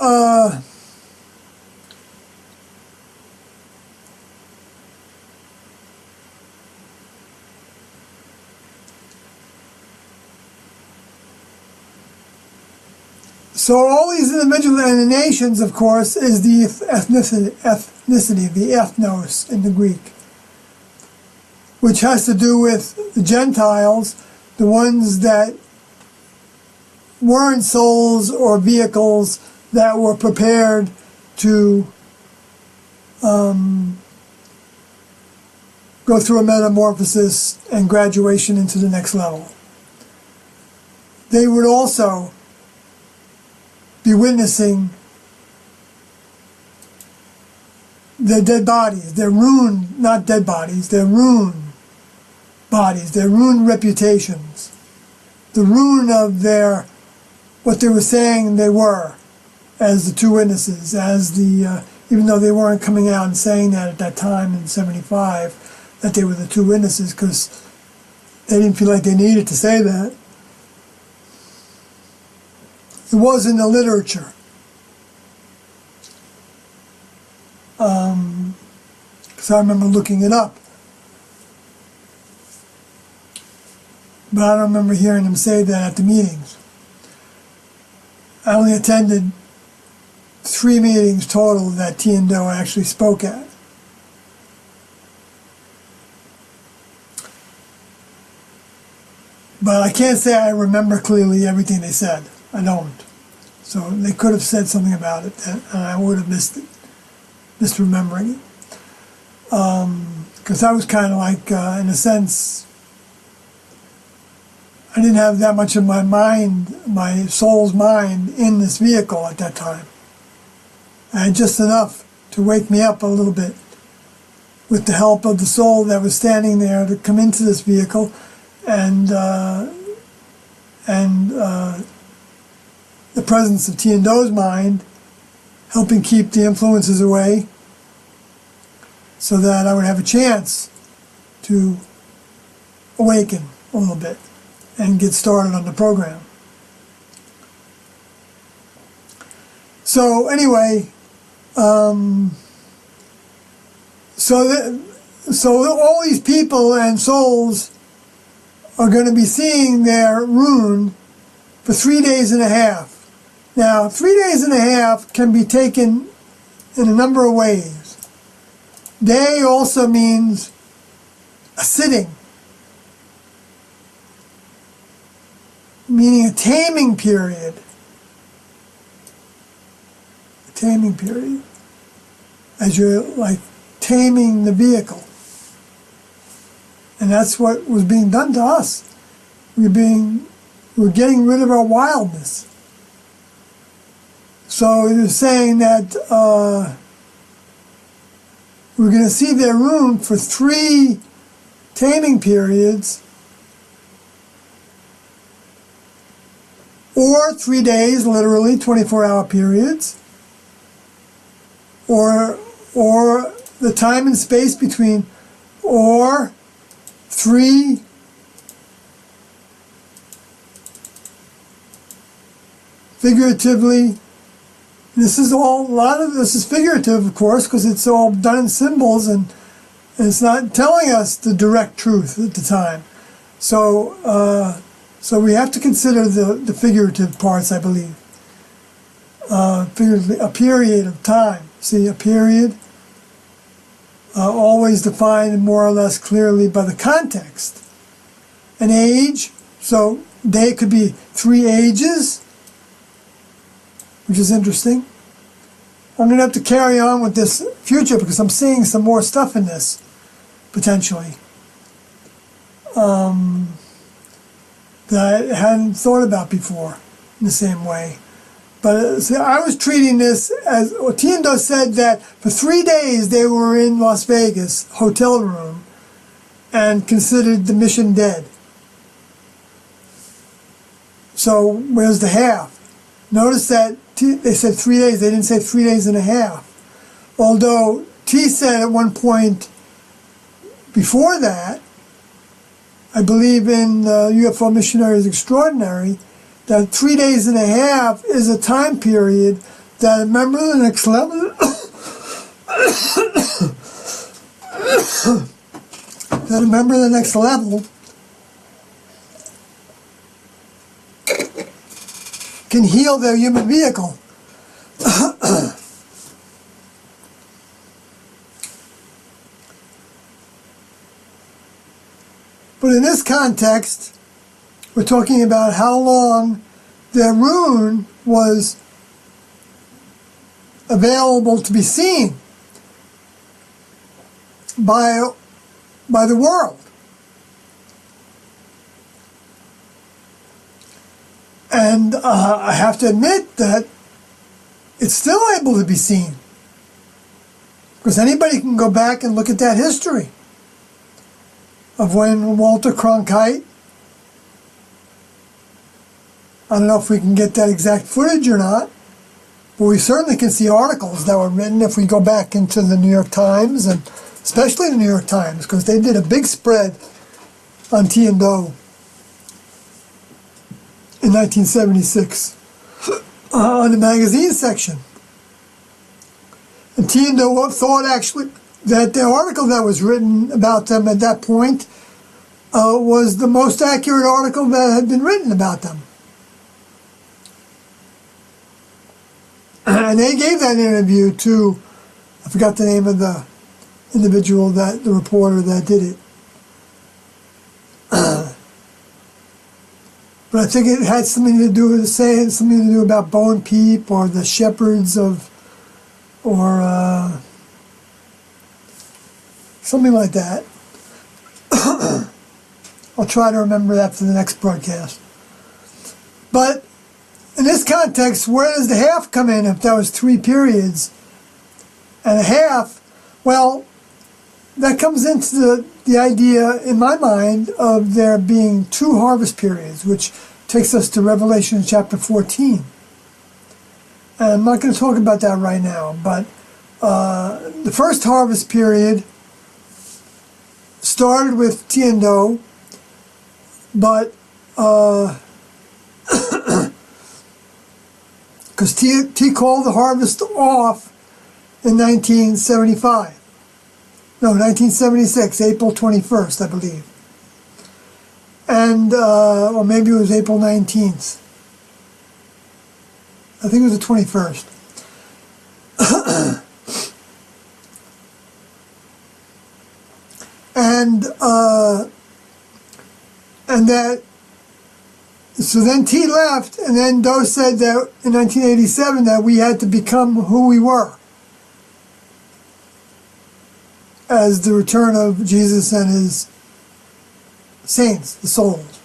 all these individuals and the nations, of course, is the ethnicity, the ethnos in the Greek, which has to do with the Gentiles the ones that weren't souls or vehicles that were prepared to go through a metamorphosis and graduation into the next level. They would also be witnessing their dead bodies, their ruined, not dead bodies, their ruined bodies, their ruined reputations, the ruin of their, what they were saying they were as the two witnesses, as the, even though they weren't coming out and saying that at that time in 75, that they were the two witnesses, because they didn't feel like they needed to say that. It was in the literature. Because I remember looking it up. But I don't remember hearing them say that at the meetings. I only attended 3 meetings total that Tiendo actually spoke at. But I can't say I remember clearly everything they said. I don't. So they could have said something about it, and I would have missed it, misremembering it. Because I was kind of like, in a sense, I didn't have that much of my mind, my soul's mind, in this vehicle at that time. I had just enough to wake me up a little bit with the help of the soul that was standing there to come into this vehicle and the presence of Tiendo's mind helping keep the influences away so that I would have a chance to awaken a little bit and get started on the program. So anyway, so all these people and souls are going to be seeing their rune for 3 days and a half. Now, 3 days and a half can be taken in a number of ways. Day also means a sitting, meaning a taming period. A taming period, as you're like taming the vehicle. And that's what was being done to us. We're getting rid of our wildness. So it was saying that we're going to see their rune for 3 taming periods, or 3 days, literally 24-hour periods, or the time and space between, or 3 figuratively. This is all, a lot of this is figurative, of course, because it's all done in symbols and it's not telling us the direct truth at the time. So so we have to consider the figurative parts, I believe. Figuratively, a period of time. See, a period always defined more or less clearly by the context. An age, so day could be 3 ages, which is interesting. I'm going to have to carry on with this future because I'm seeing some more stuff in this, potentially, that I hadn't thought about before in the same way. But see, I was treating this as, Tiendo said that for 3 days they were in Las Vegas, hotel room, and considered the mission dead. So where's the half? Notice that they said 3 days, they didn't say 3 days and a half. Although T said at one point before that, I believe in UFO Missionaries Extraordinary, that 3 days and a half is a time period that a member of the next level that a member of the next level can heal their human vehicle. But in this context, We're talking about how long the rune was available to be seen by the world. And I have to admit that it's still able to be seen, because anybody can go back and look at that history of when Walter Cronkite, I don't know if we can get that exact footage or not, but we certainly can see articles that were written if we go back into the New York Times, and especially the New York Times, because they did a big spread on Tiendo in 1976 on the magazine section. And Tiendo thought actually that the article that was written about them at that point was the most accurate article that had been written about them. And they gave that interview to, I forgot the name of the individual, the reporter that did it. But I think it had something to do with something to do about Bo and Peep, or the shepherds of, or something like that. I'll try to remember that for the next broadcast. But in this context, where does the half come in if that was 3 periods and a half? Well, that comes into the idea, in my mind, of there being 2 harvest periods, which takes us to Revelation chapter 14. And I'm not going to talk about that right now, but the first harvest period started with Tiendo, but because T called the harvest off in 1975. No, 1976, April 21st, I believe. And, or maybe it was April 19th. I think it was the 21st. And that, so then T left, and then Doe said that in 1987 that we had to become who we were as the return of Jesus and his saints, the souls.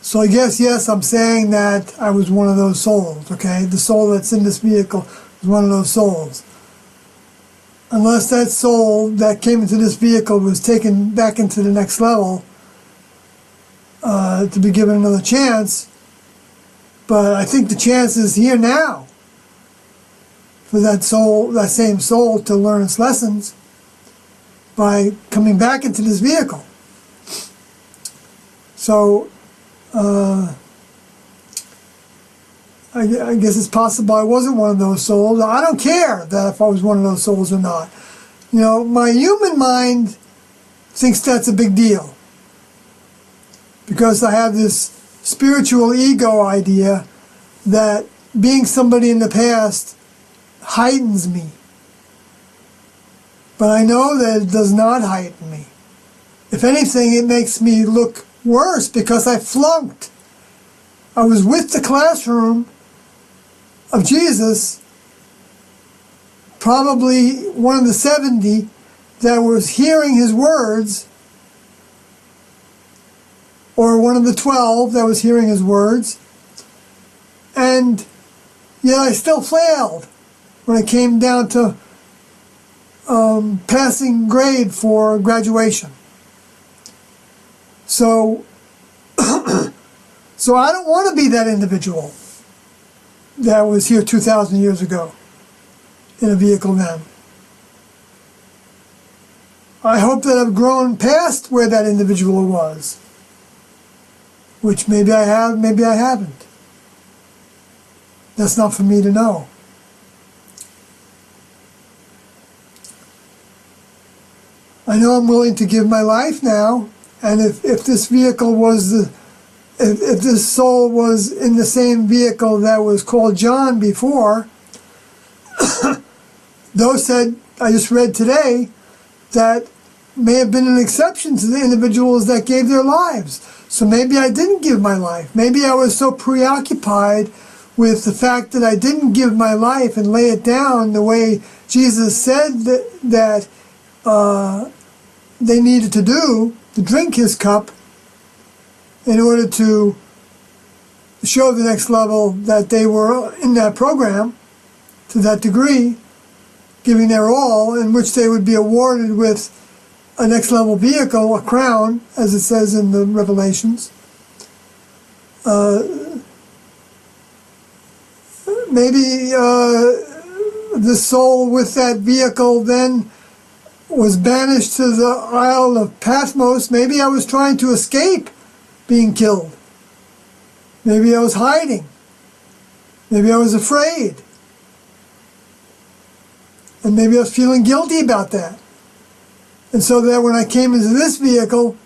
So I guess, yes, I'm saying that I was one of those souls, okay? The soul that's in this vehicle was one of those souls. Unless that soul that came into this vehicle was taken back into the next level to be given another chance. But I think the chance is here now for that soul, that same soul, to learn its lessons by coming back into this vehicle. So I guess it's possible I wasn't one of those souls. I don't care that if I was one of those souls or not. You know, my human mind thinks that's a big deal, because I have this spiritual ego idea that being somebody in the past heightens me. But I know that it does not heighten me. If anything, it makes me look worse, because I flunked. I was with the classroom of Jesus, probably one of the 70 that was hearing his words, or one of the 12 that was hearing his words, and yet I still failed when it came down to passing grade for graduation. So, so I don't want to be that individual that was here 2,000 years ago in a vehicle then. I hope that I've grown past where that individual was, which maybe I have, maybe I haven't. That's not for me to know. I know I'm willing to give my life now, and if this vehicle was the, if this soul was in the same vehicle that was called John before, Doe said, I just read today, that may have been an exception to the individuals that gave their lives. So maybe I didn't give my life. Maybe I was so preoccupied with the fact that I didn't give my life and lay it down the way Jesus said that they needed to do, to drink his cup, in order to show the next level that they were in that program to that degree, giving their all, in which they would be awarded with a next level vehicle, a crown, as it says in the Revelations. Maybe the soul with that vehicle then was banished to the Isle of Patmos. Maybe I was trying to escape being killed. Maybe I was hiding. Maybe I was afraid. And maybe I was feeling guilty about that. And so that when I came into this vehicle,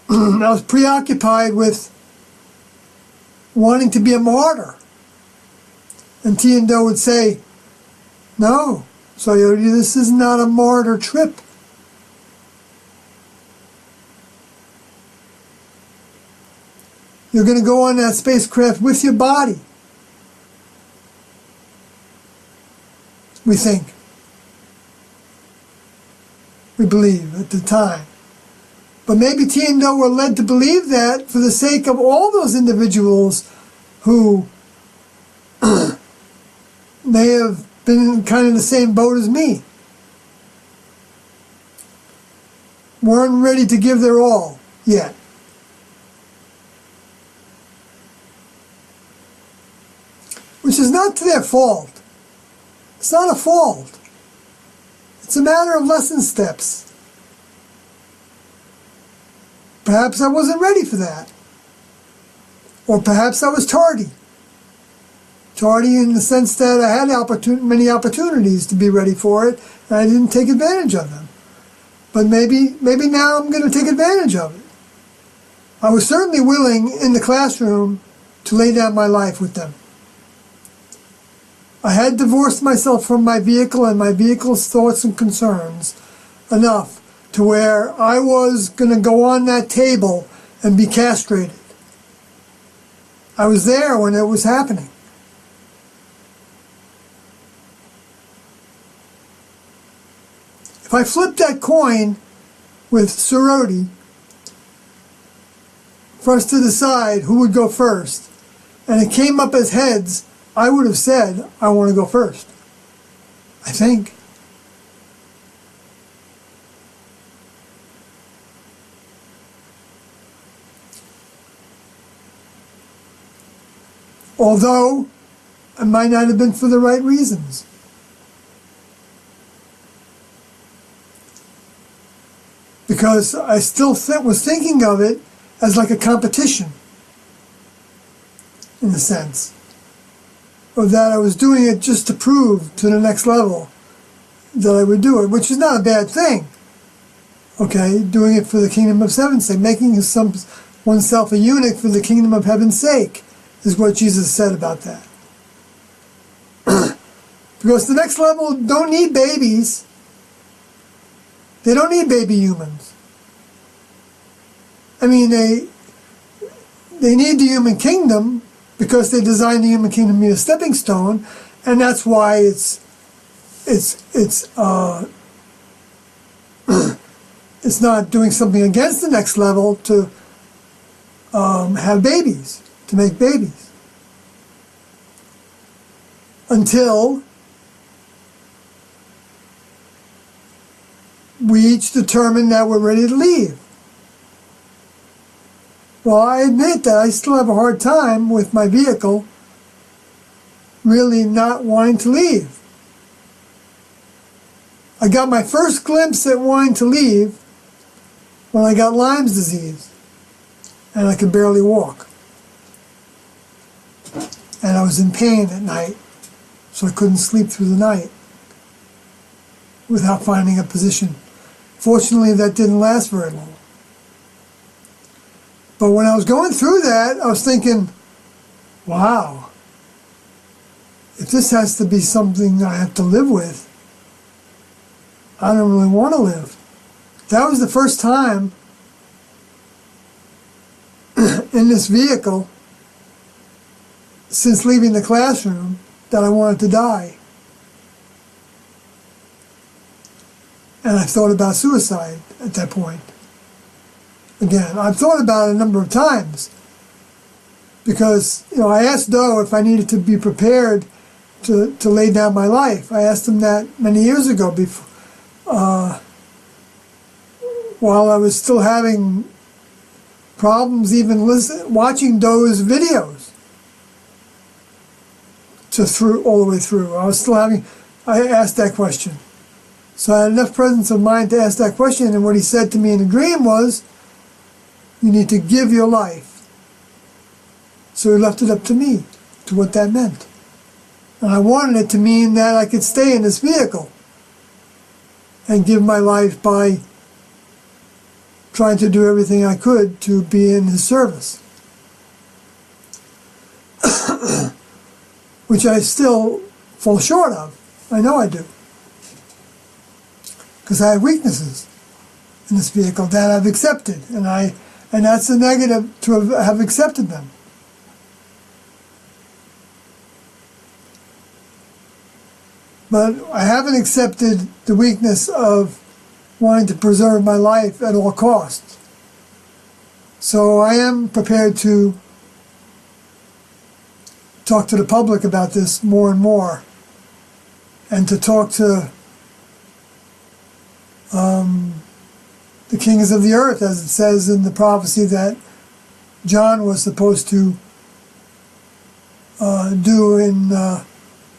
I was preoccupied with wanting to be a martyr. And Tiendo would say, no, Soyoti, this is not a martyr trip. You're going to go on that spacecraft with your body. We think. We believe at the time. But maybe Tiendo were led to believe that for the sake of all those individuals who may have been kind of in the same boat as me. Weren't ready to give their all yet. Which is not to their fault. It's not a fault. It's a matter of lesson steps. Perhaps I wasn't ready for that. Or perhaps I was tardy. Tardy in the sense that I had many opportunities to be ready for it, and I didn't take advantage of them. But maybe now I'm going to take advantage of it. I was certainly willing in the classroom to lay down my life with them. I had divorced myself from my vehicle and my vehicle's thoughts and concerns enough to where I was going to go on that table and be castrated. I was there when it was happening. If I flipped that coin with Soroti for us to decide who would go first, and it came up as heads, I would have said, I want to go first. I think. Although, it might not have been for the right reasons. Because I still was thinking of it as like a competition, in a sense. Or that I was doing it just to prove to the next level that I would do it, which is not a bad thing. Okay, doing it for the kingdom of heaven's sake, making oneself a eunuch for the kingdom of heaven's sake, is what Jesus said about that. Because the next level don't need babies. They don't need baby humans. I mean, they need the human kingdom because they designed the human kingdom to be a stepping stone, and that's why it's not doing something against the next level to have babies, to make babies. Until we each determine that we're ready to leave. Well, I admit that I still have a hard time with my vehicle really not wanting to leave. I got my first glimpse at wanting to leave when I got Lyme's disease and I could barely walk. And I was in pain at night, so I couldn't sleep through the night without finding a position. Fortunately, that didn't last very long. But when I was going through that, I was thinking, wow, if this has to be something I have to live with, I don't really want to live. That was the first time in this vehicle since leaving the classroom that I wanted to die. And I thought about suicide at that point. Again, I've thought about it a number of times because, I asked Doe if I needed to be prepared to lay down my life. I asked him that many years ago while I was still having problems even watching Doe's videos all the way through. I asked that question. So I had enough presence of mind to ask that question, and what he said to me in the dream was, you need to give your life. So he left it up to me, to what that meant. And I wanted it to mean that I could stay in this vehicle and give my life by trying to do everything I could to be in his service. Which I still fall short of. I know I do. Because I have weaknesses in this vehicle that I've accepted, and that's a negative to have accepted them. But I haven't accepted the weakness of wanting to preserve my life at all costs. So I am prepared to talk to the public about this more and more, and to talk to the kings of the earth, as it says in the prophecy that John was supposed to do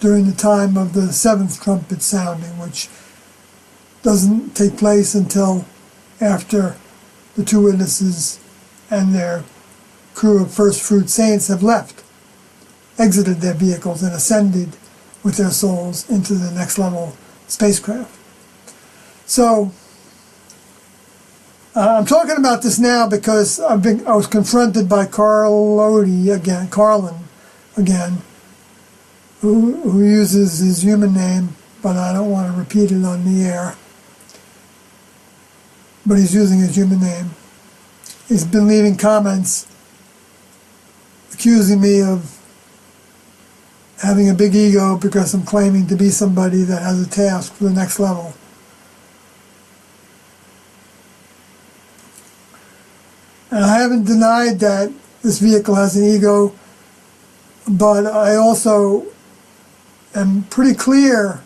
during the time of the seventh trumpet sounding, which doesn't take place until after the two witnesses and their crew of first fruit saints have exited their vehicles and ascended with their souls into the next level spacecraft. So I'm talking about this now because I was confronted by Carlin again, who uses his human name, but I don't want to repeat it on the air. But he's using his human name. He's been leaving comments accusing me of having a big ego because I'm claiming to be somebody that has a task for the next level. And I haven't denied that this vehicle has an ego, but I also am pretty clear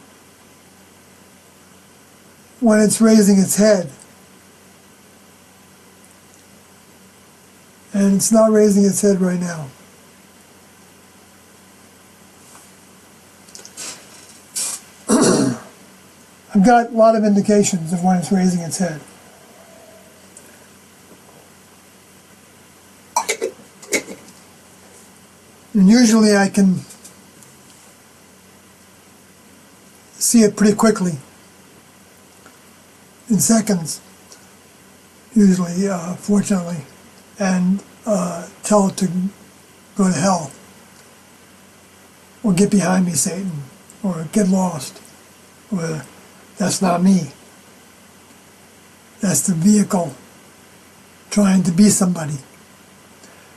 when it's raising its head. And it's not raising its head right now. I've got a lot of indications of when it's raising its head. And usually I can see it pretty quickly, in seconds, usually, fortunately, and tell it to go to hell, or get behind me, Satan, or get lost, or that's not me. That's the vehicle trying to be somebody.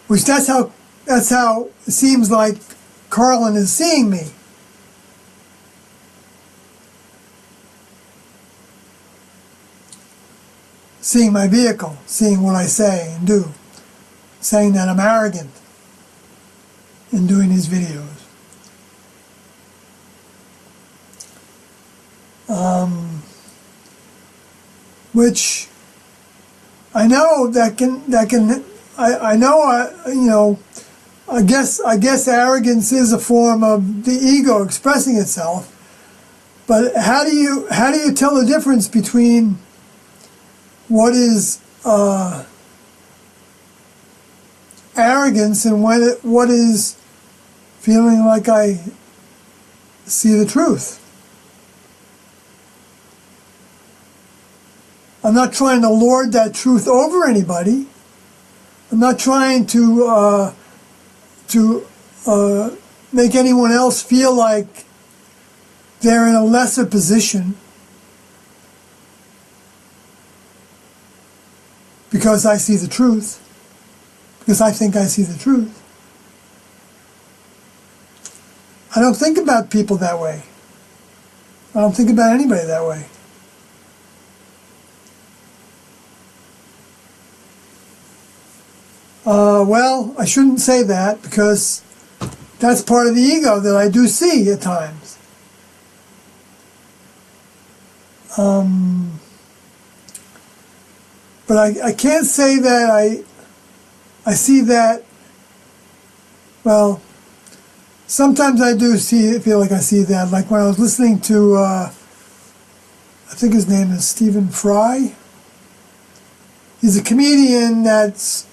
Which that's how it seems like Carlin is seeing me. Seeing my vehicle, seeing what I say and do, saying that I'm arrogant in doing these videos. Which I know I guess arrogance is a form of the ego expressing itself, but how do you tell the difference between what is arrogance and what is feeling like I see the truth? I'm not trying to lord that truth over anybody. I'm not trying to make anyone else feel like they're in a lesser position because I see the truth, because I think I see the truth. I don't think about people that way. I don't think about anybody that way. Well, I shouldn't say that, because that's part of the ego that I do see at times. But I can't say that I see that. Well, sometimes I do feel like I see that. Like when I was listening to, I think his name is Stephen Fry. He's a comedian that's,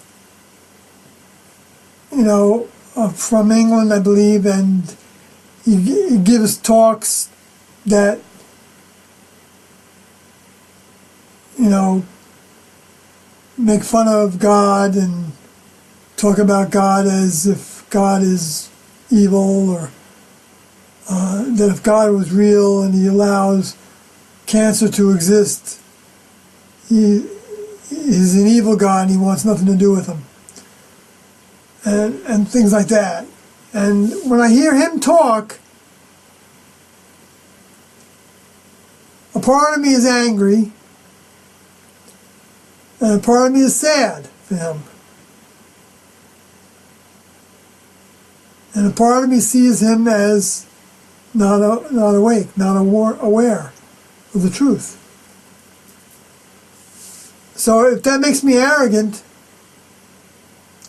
from England, I believe, and he gives talks that, make fun of God and talk about God as if God is evil, or that if God was real and he allows cancer to exist, he's an evil God and he wants nothing to do with him. And things like that. And when I hear him talk, a part of me is angry, and a part of me is sad for him. And a part of me sees him as not awake, not aware of the truth. So if that makes me arrogant,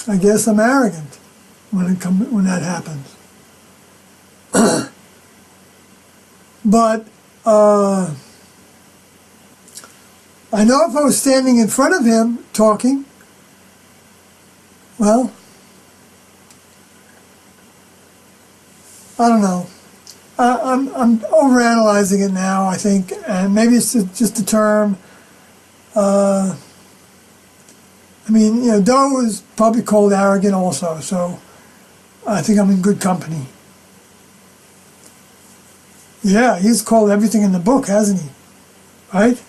I guess I'm arrogant when that happens. But I know if I was standing in front of him talking, well, I don't know. I'm overanalyzing it now, I think, and maybe it's just a term. Doe is probably called arrogant also, so I think I'm in good company. Yeah, he's called everything in the book, hasn't he? Right?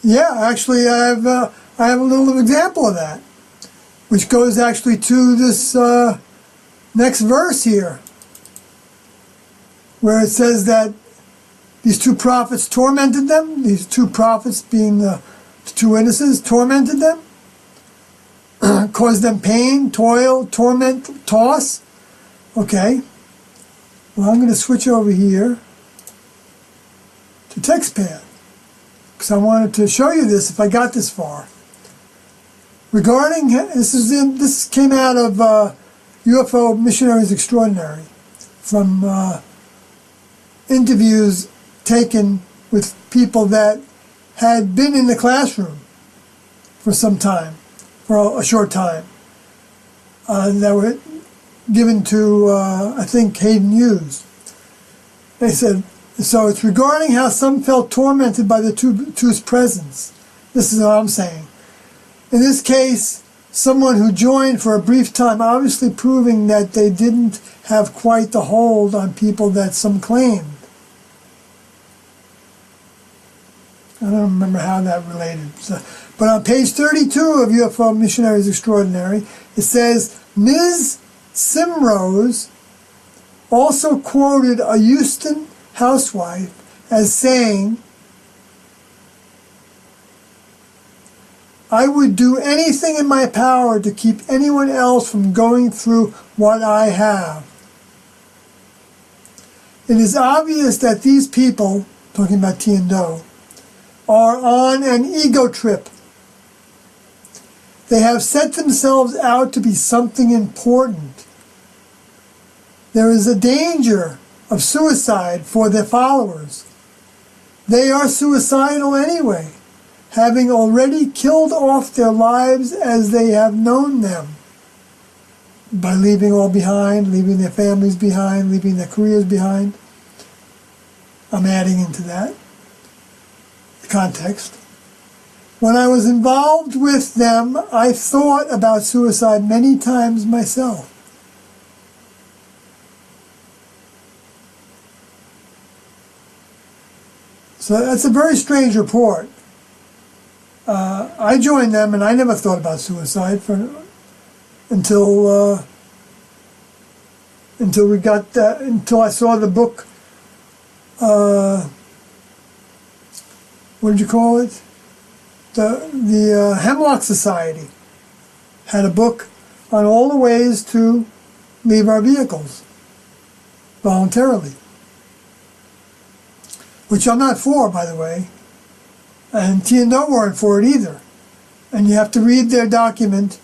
Yeah, actually, I have a little example of that, which goes actually to this next verse here, where it says that these two prophets tormented them. These two prophets, being the two witnesses, tormented them, caused them pain, toil, torment, toss. Okay. Well, I'm going to switch over here to TextPad, because I wanted to show you this if I got this far. Regarding, this came out of UFO Missionaries Extraordinary, from interviews taken with people that had been in the classroom for some time, for a short time, that were given to, I think, Hayden Hughes. They said, so it's regarding how some felt tormented by the two's presence. This is what I'm saying. In this case, someone who joined for a brief time, obviously proving that they didn't have quite the hold on people that some claimed. I don't remember how that related. But on page 32 of UFO Missionaries Extraordinary, it says, Ms. Simrose also quoted a Houston housewife as saying, I would do anything in my power to keep anyone else from going through what I have. It is obvious that these people, talking about T and Doe, are on an ego trip. They have set themselves out to be something important. There is a danger of suicide for their followers. They are suicidal anyway, having already killed off their lives as they have known them, by leaving all behind, leaving their families behind, leaving their careers behind. I'm adding into that context. When I was involved with them, I thought about suicide many times myself. So that's a very strange report. I joined them, and I never thought about suicide until until I saw the book. What did you call it? The Hemlock Society had a book on all the ways to leave our vehicles voluntarily, which I'm not for, by the way, and T&O weren't for it either. And you have to read their document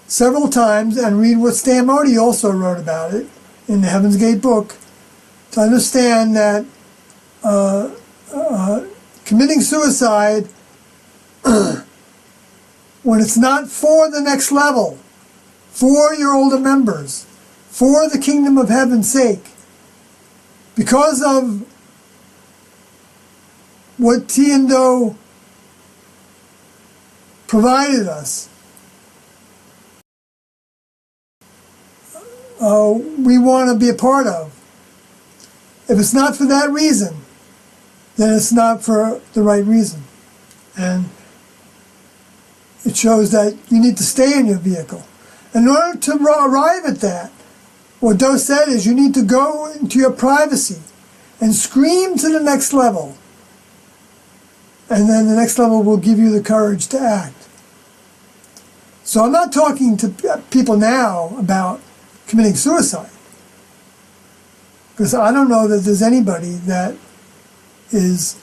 several times and read what Stan Modi also wrote about it in the Heaven's Gate book to understand that committing suicide, when it's not for the next level, for your older members, for the kingdom of heaven's sake, because of what T&O provided us, we want to be a part of. If it's not for that reason, then it's not for the right reason. And it shows that you need to stay in your vehicle. In order to arrive at that, what Doe said is you need to go into your privacy and scream to the next level. And then the next level will give you the courage to act. So I'm not talking to people now about committing suicide, because I don't know that there's anybody that is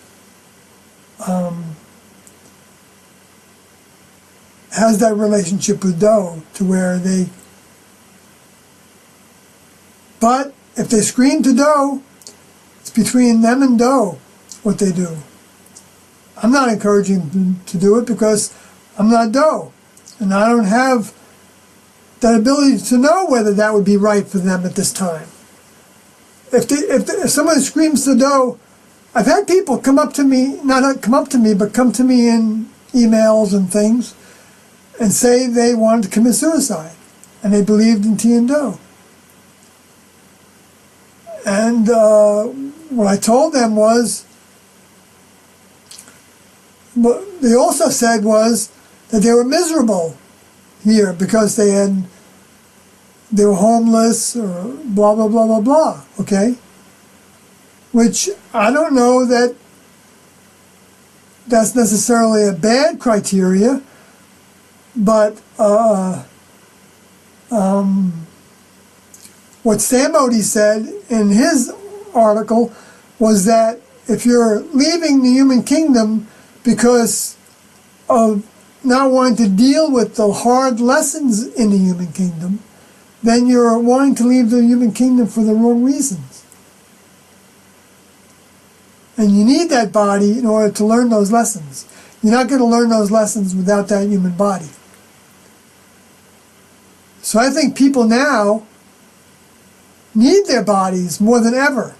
has that relationship with Doe to where they, but if they scream to Doe, it's between them and Doe what they do. I'm not encouraging them to do it because I'm not Doe, and I don't have that ability to know whether that would be right for them at this time. If someone screams to Doe, I've had people come up to me, not come up to me, but come to me in emails and things, and say they wanted to commit suicide, and they believed in T&O. And what I told them was, what they also said was that they were miserable here because they were homeless or blah, blah, blah, blah, blah, okay? Which I don't know that that's necessarily a bad criteria, but what Stan Modi said in his article was that if you're leaving the human kingdom because of not wanting to deal with the hard lessons in the human kingdom, then you're wanting to leave the human kingdom for the wrong reasons. And you need that body in order to learn those lessons. You're not going to learn those lessons without that human body. So I think people now need their bodies more than ever.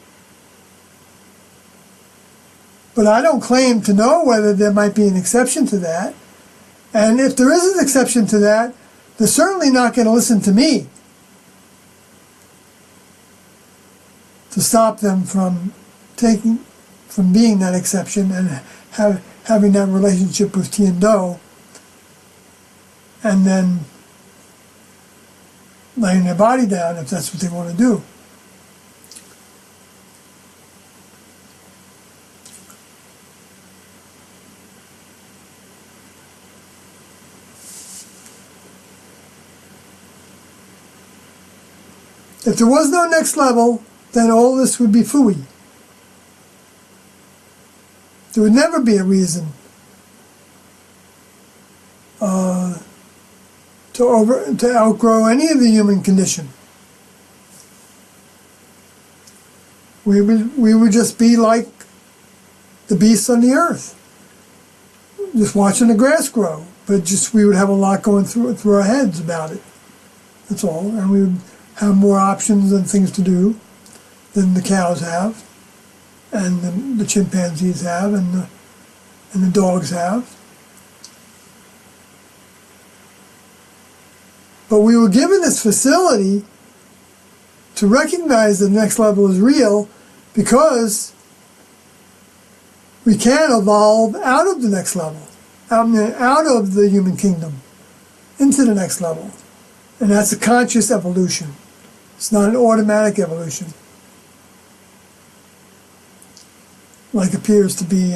But I don't claim to know whether there might be an exception to that. And if there is an exception to that, they're certainly not going to listen to me to stop them from being that exception and having that relationship with T&O, and then laying their body down if that's what they want to do. If there was no next level, then all this would be phooey. There would never be a reason to outgrow any of the human condition. We would just be like the beasts on the earth, just watching the grass grow. But just we would have a lot going through our heads about it. That's all, and we would have more options and things to do than the cows have, and the chimpanzees have, and the dogs have. But we were given this facility to recognize the next level is real because we can evolve out of the next level, out of the human kingdom into the next level. And that's a conscious evolution. It's not an automatic evolution, like appears to be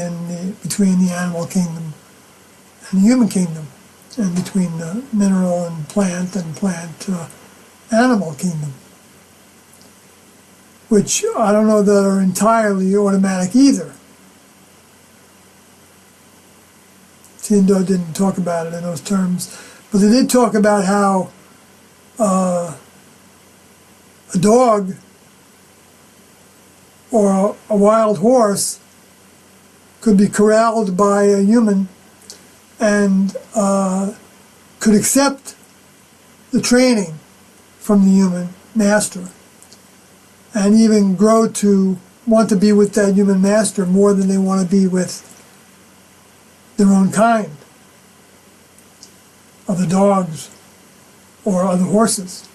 between the animal kingdom and the human kingdom, and between the mineral and plant animal kingdom, which I don't know that are entirely automatic either. Tindo didn't talk about it in those terms, but they did talk about how a dog or a wild horse could be corralled by a human and could accept the training from the human master and even grow to want to be with that human master more than they want to be with their own kind, other dogs or other horses.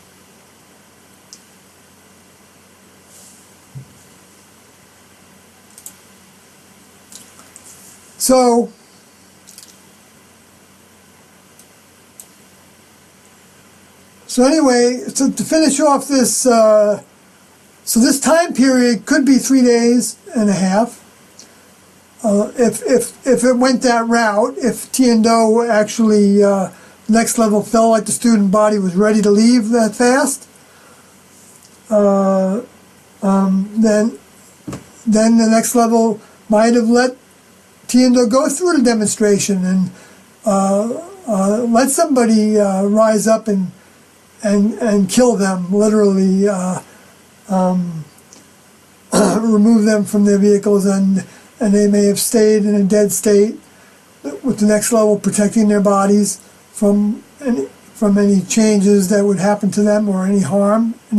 So anyway, so to finish off this, so this time period could be 3 days and a half. If it went that route, if Tiendo actually next level felt like the student body was ready to leave that fast, then the next level might have let Tiendo go through the demonstration and let somebody rise up and kill them, literally remove them from their vehicles, and they may have stayed in a dead state with the next level protecting their bodies from any changes that would happen to them or any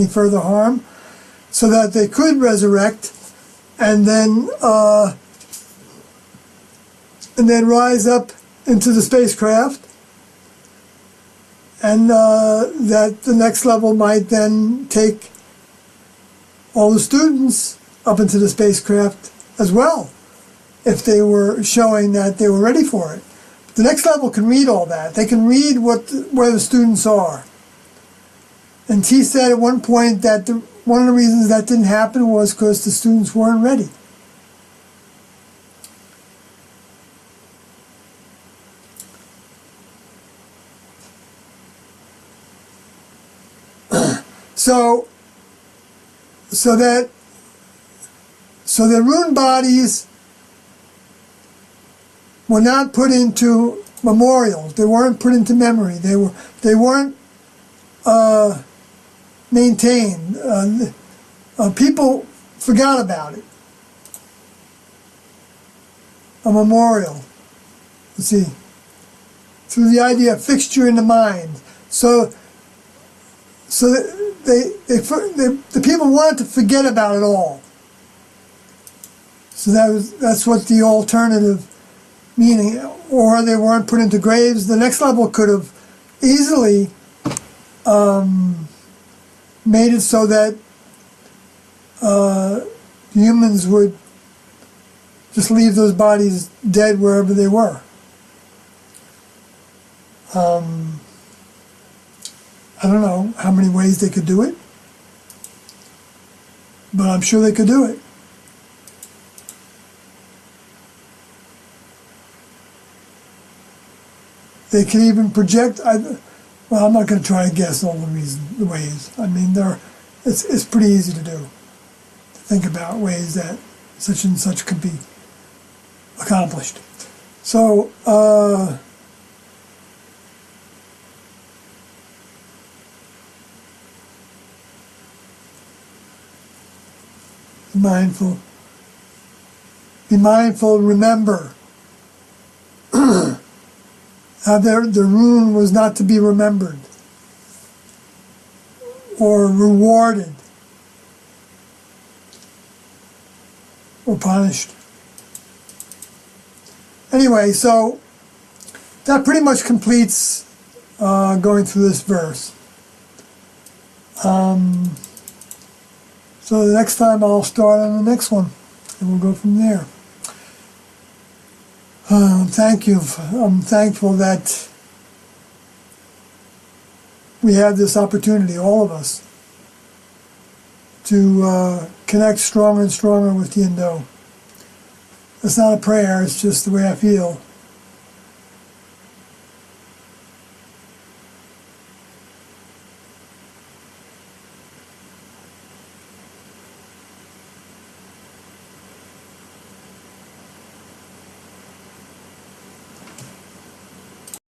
further harm, so that they could resurrect and then rise up into the spacecraft, and that the next level might then take all the students up into the spacecraft as well, if they were showing that they were ready for it. But the next level can read all that. They can read where the students are. And T said at one point that one of the reasons that didn't happen was because the students weren't ready. So the rune bodies were not put into memorials. They weren't put into memory. They weren't maintained. People forgot about it. A memorial. Let's see. Through the idea of fixture in the mind. So the people wanted to forget about it all. So that's what the alternative meaning, or they weren't put into graves. The next level could have easily made it so that humans would just leave those bodies dead wherever they were. I don't know how many ways they could do it, but I'm sure they could do it. They can even project. Well, I'm not going to try to guess all the ways. I mean, it's pretty easy to do. To think about ways that such and such could be accomplished. So, be mindful, remember. How the rune was not to be remembered or rewarded or punished. Anyway, so that pretty much completes going through this verse. So the next time I'll start on the next one, and we'll go from there. Thank you. I'm thankful that we have this opportunity, all of us, to connect stronger and stronger with Yin Do. It's not a prayer, it's just the way I feel.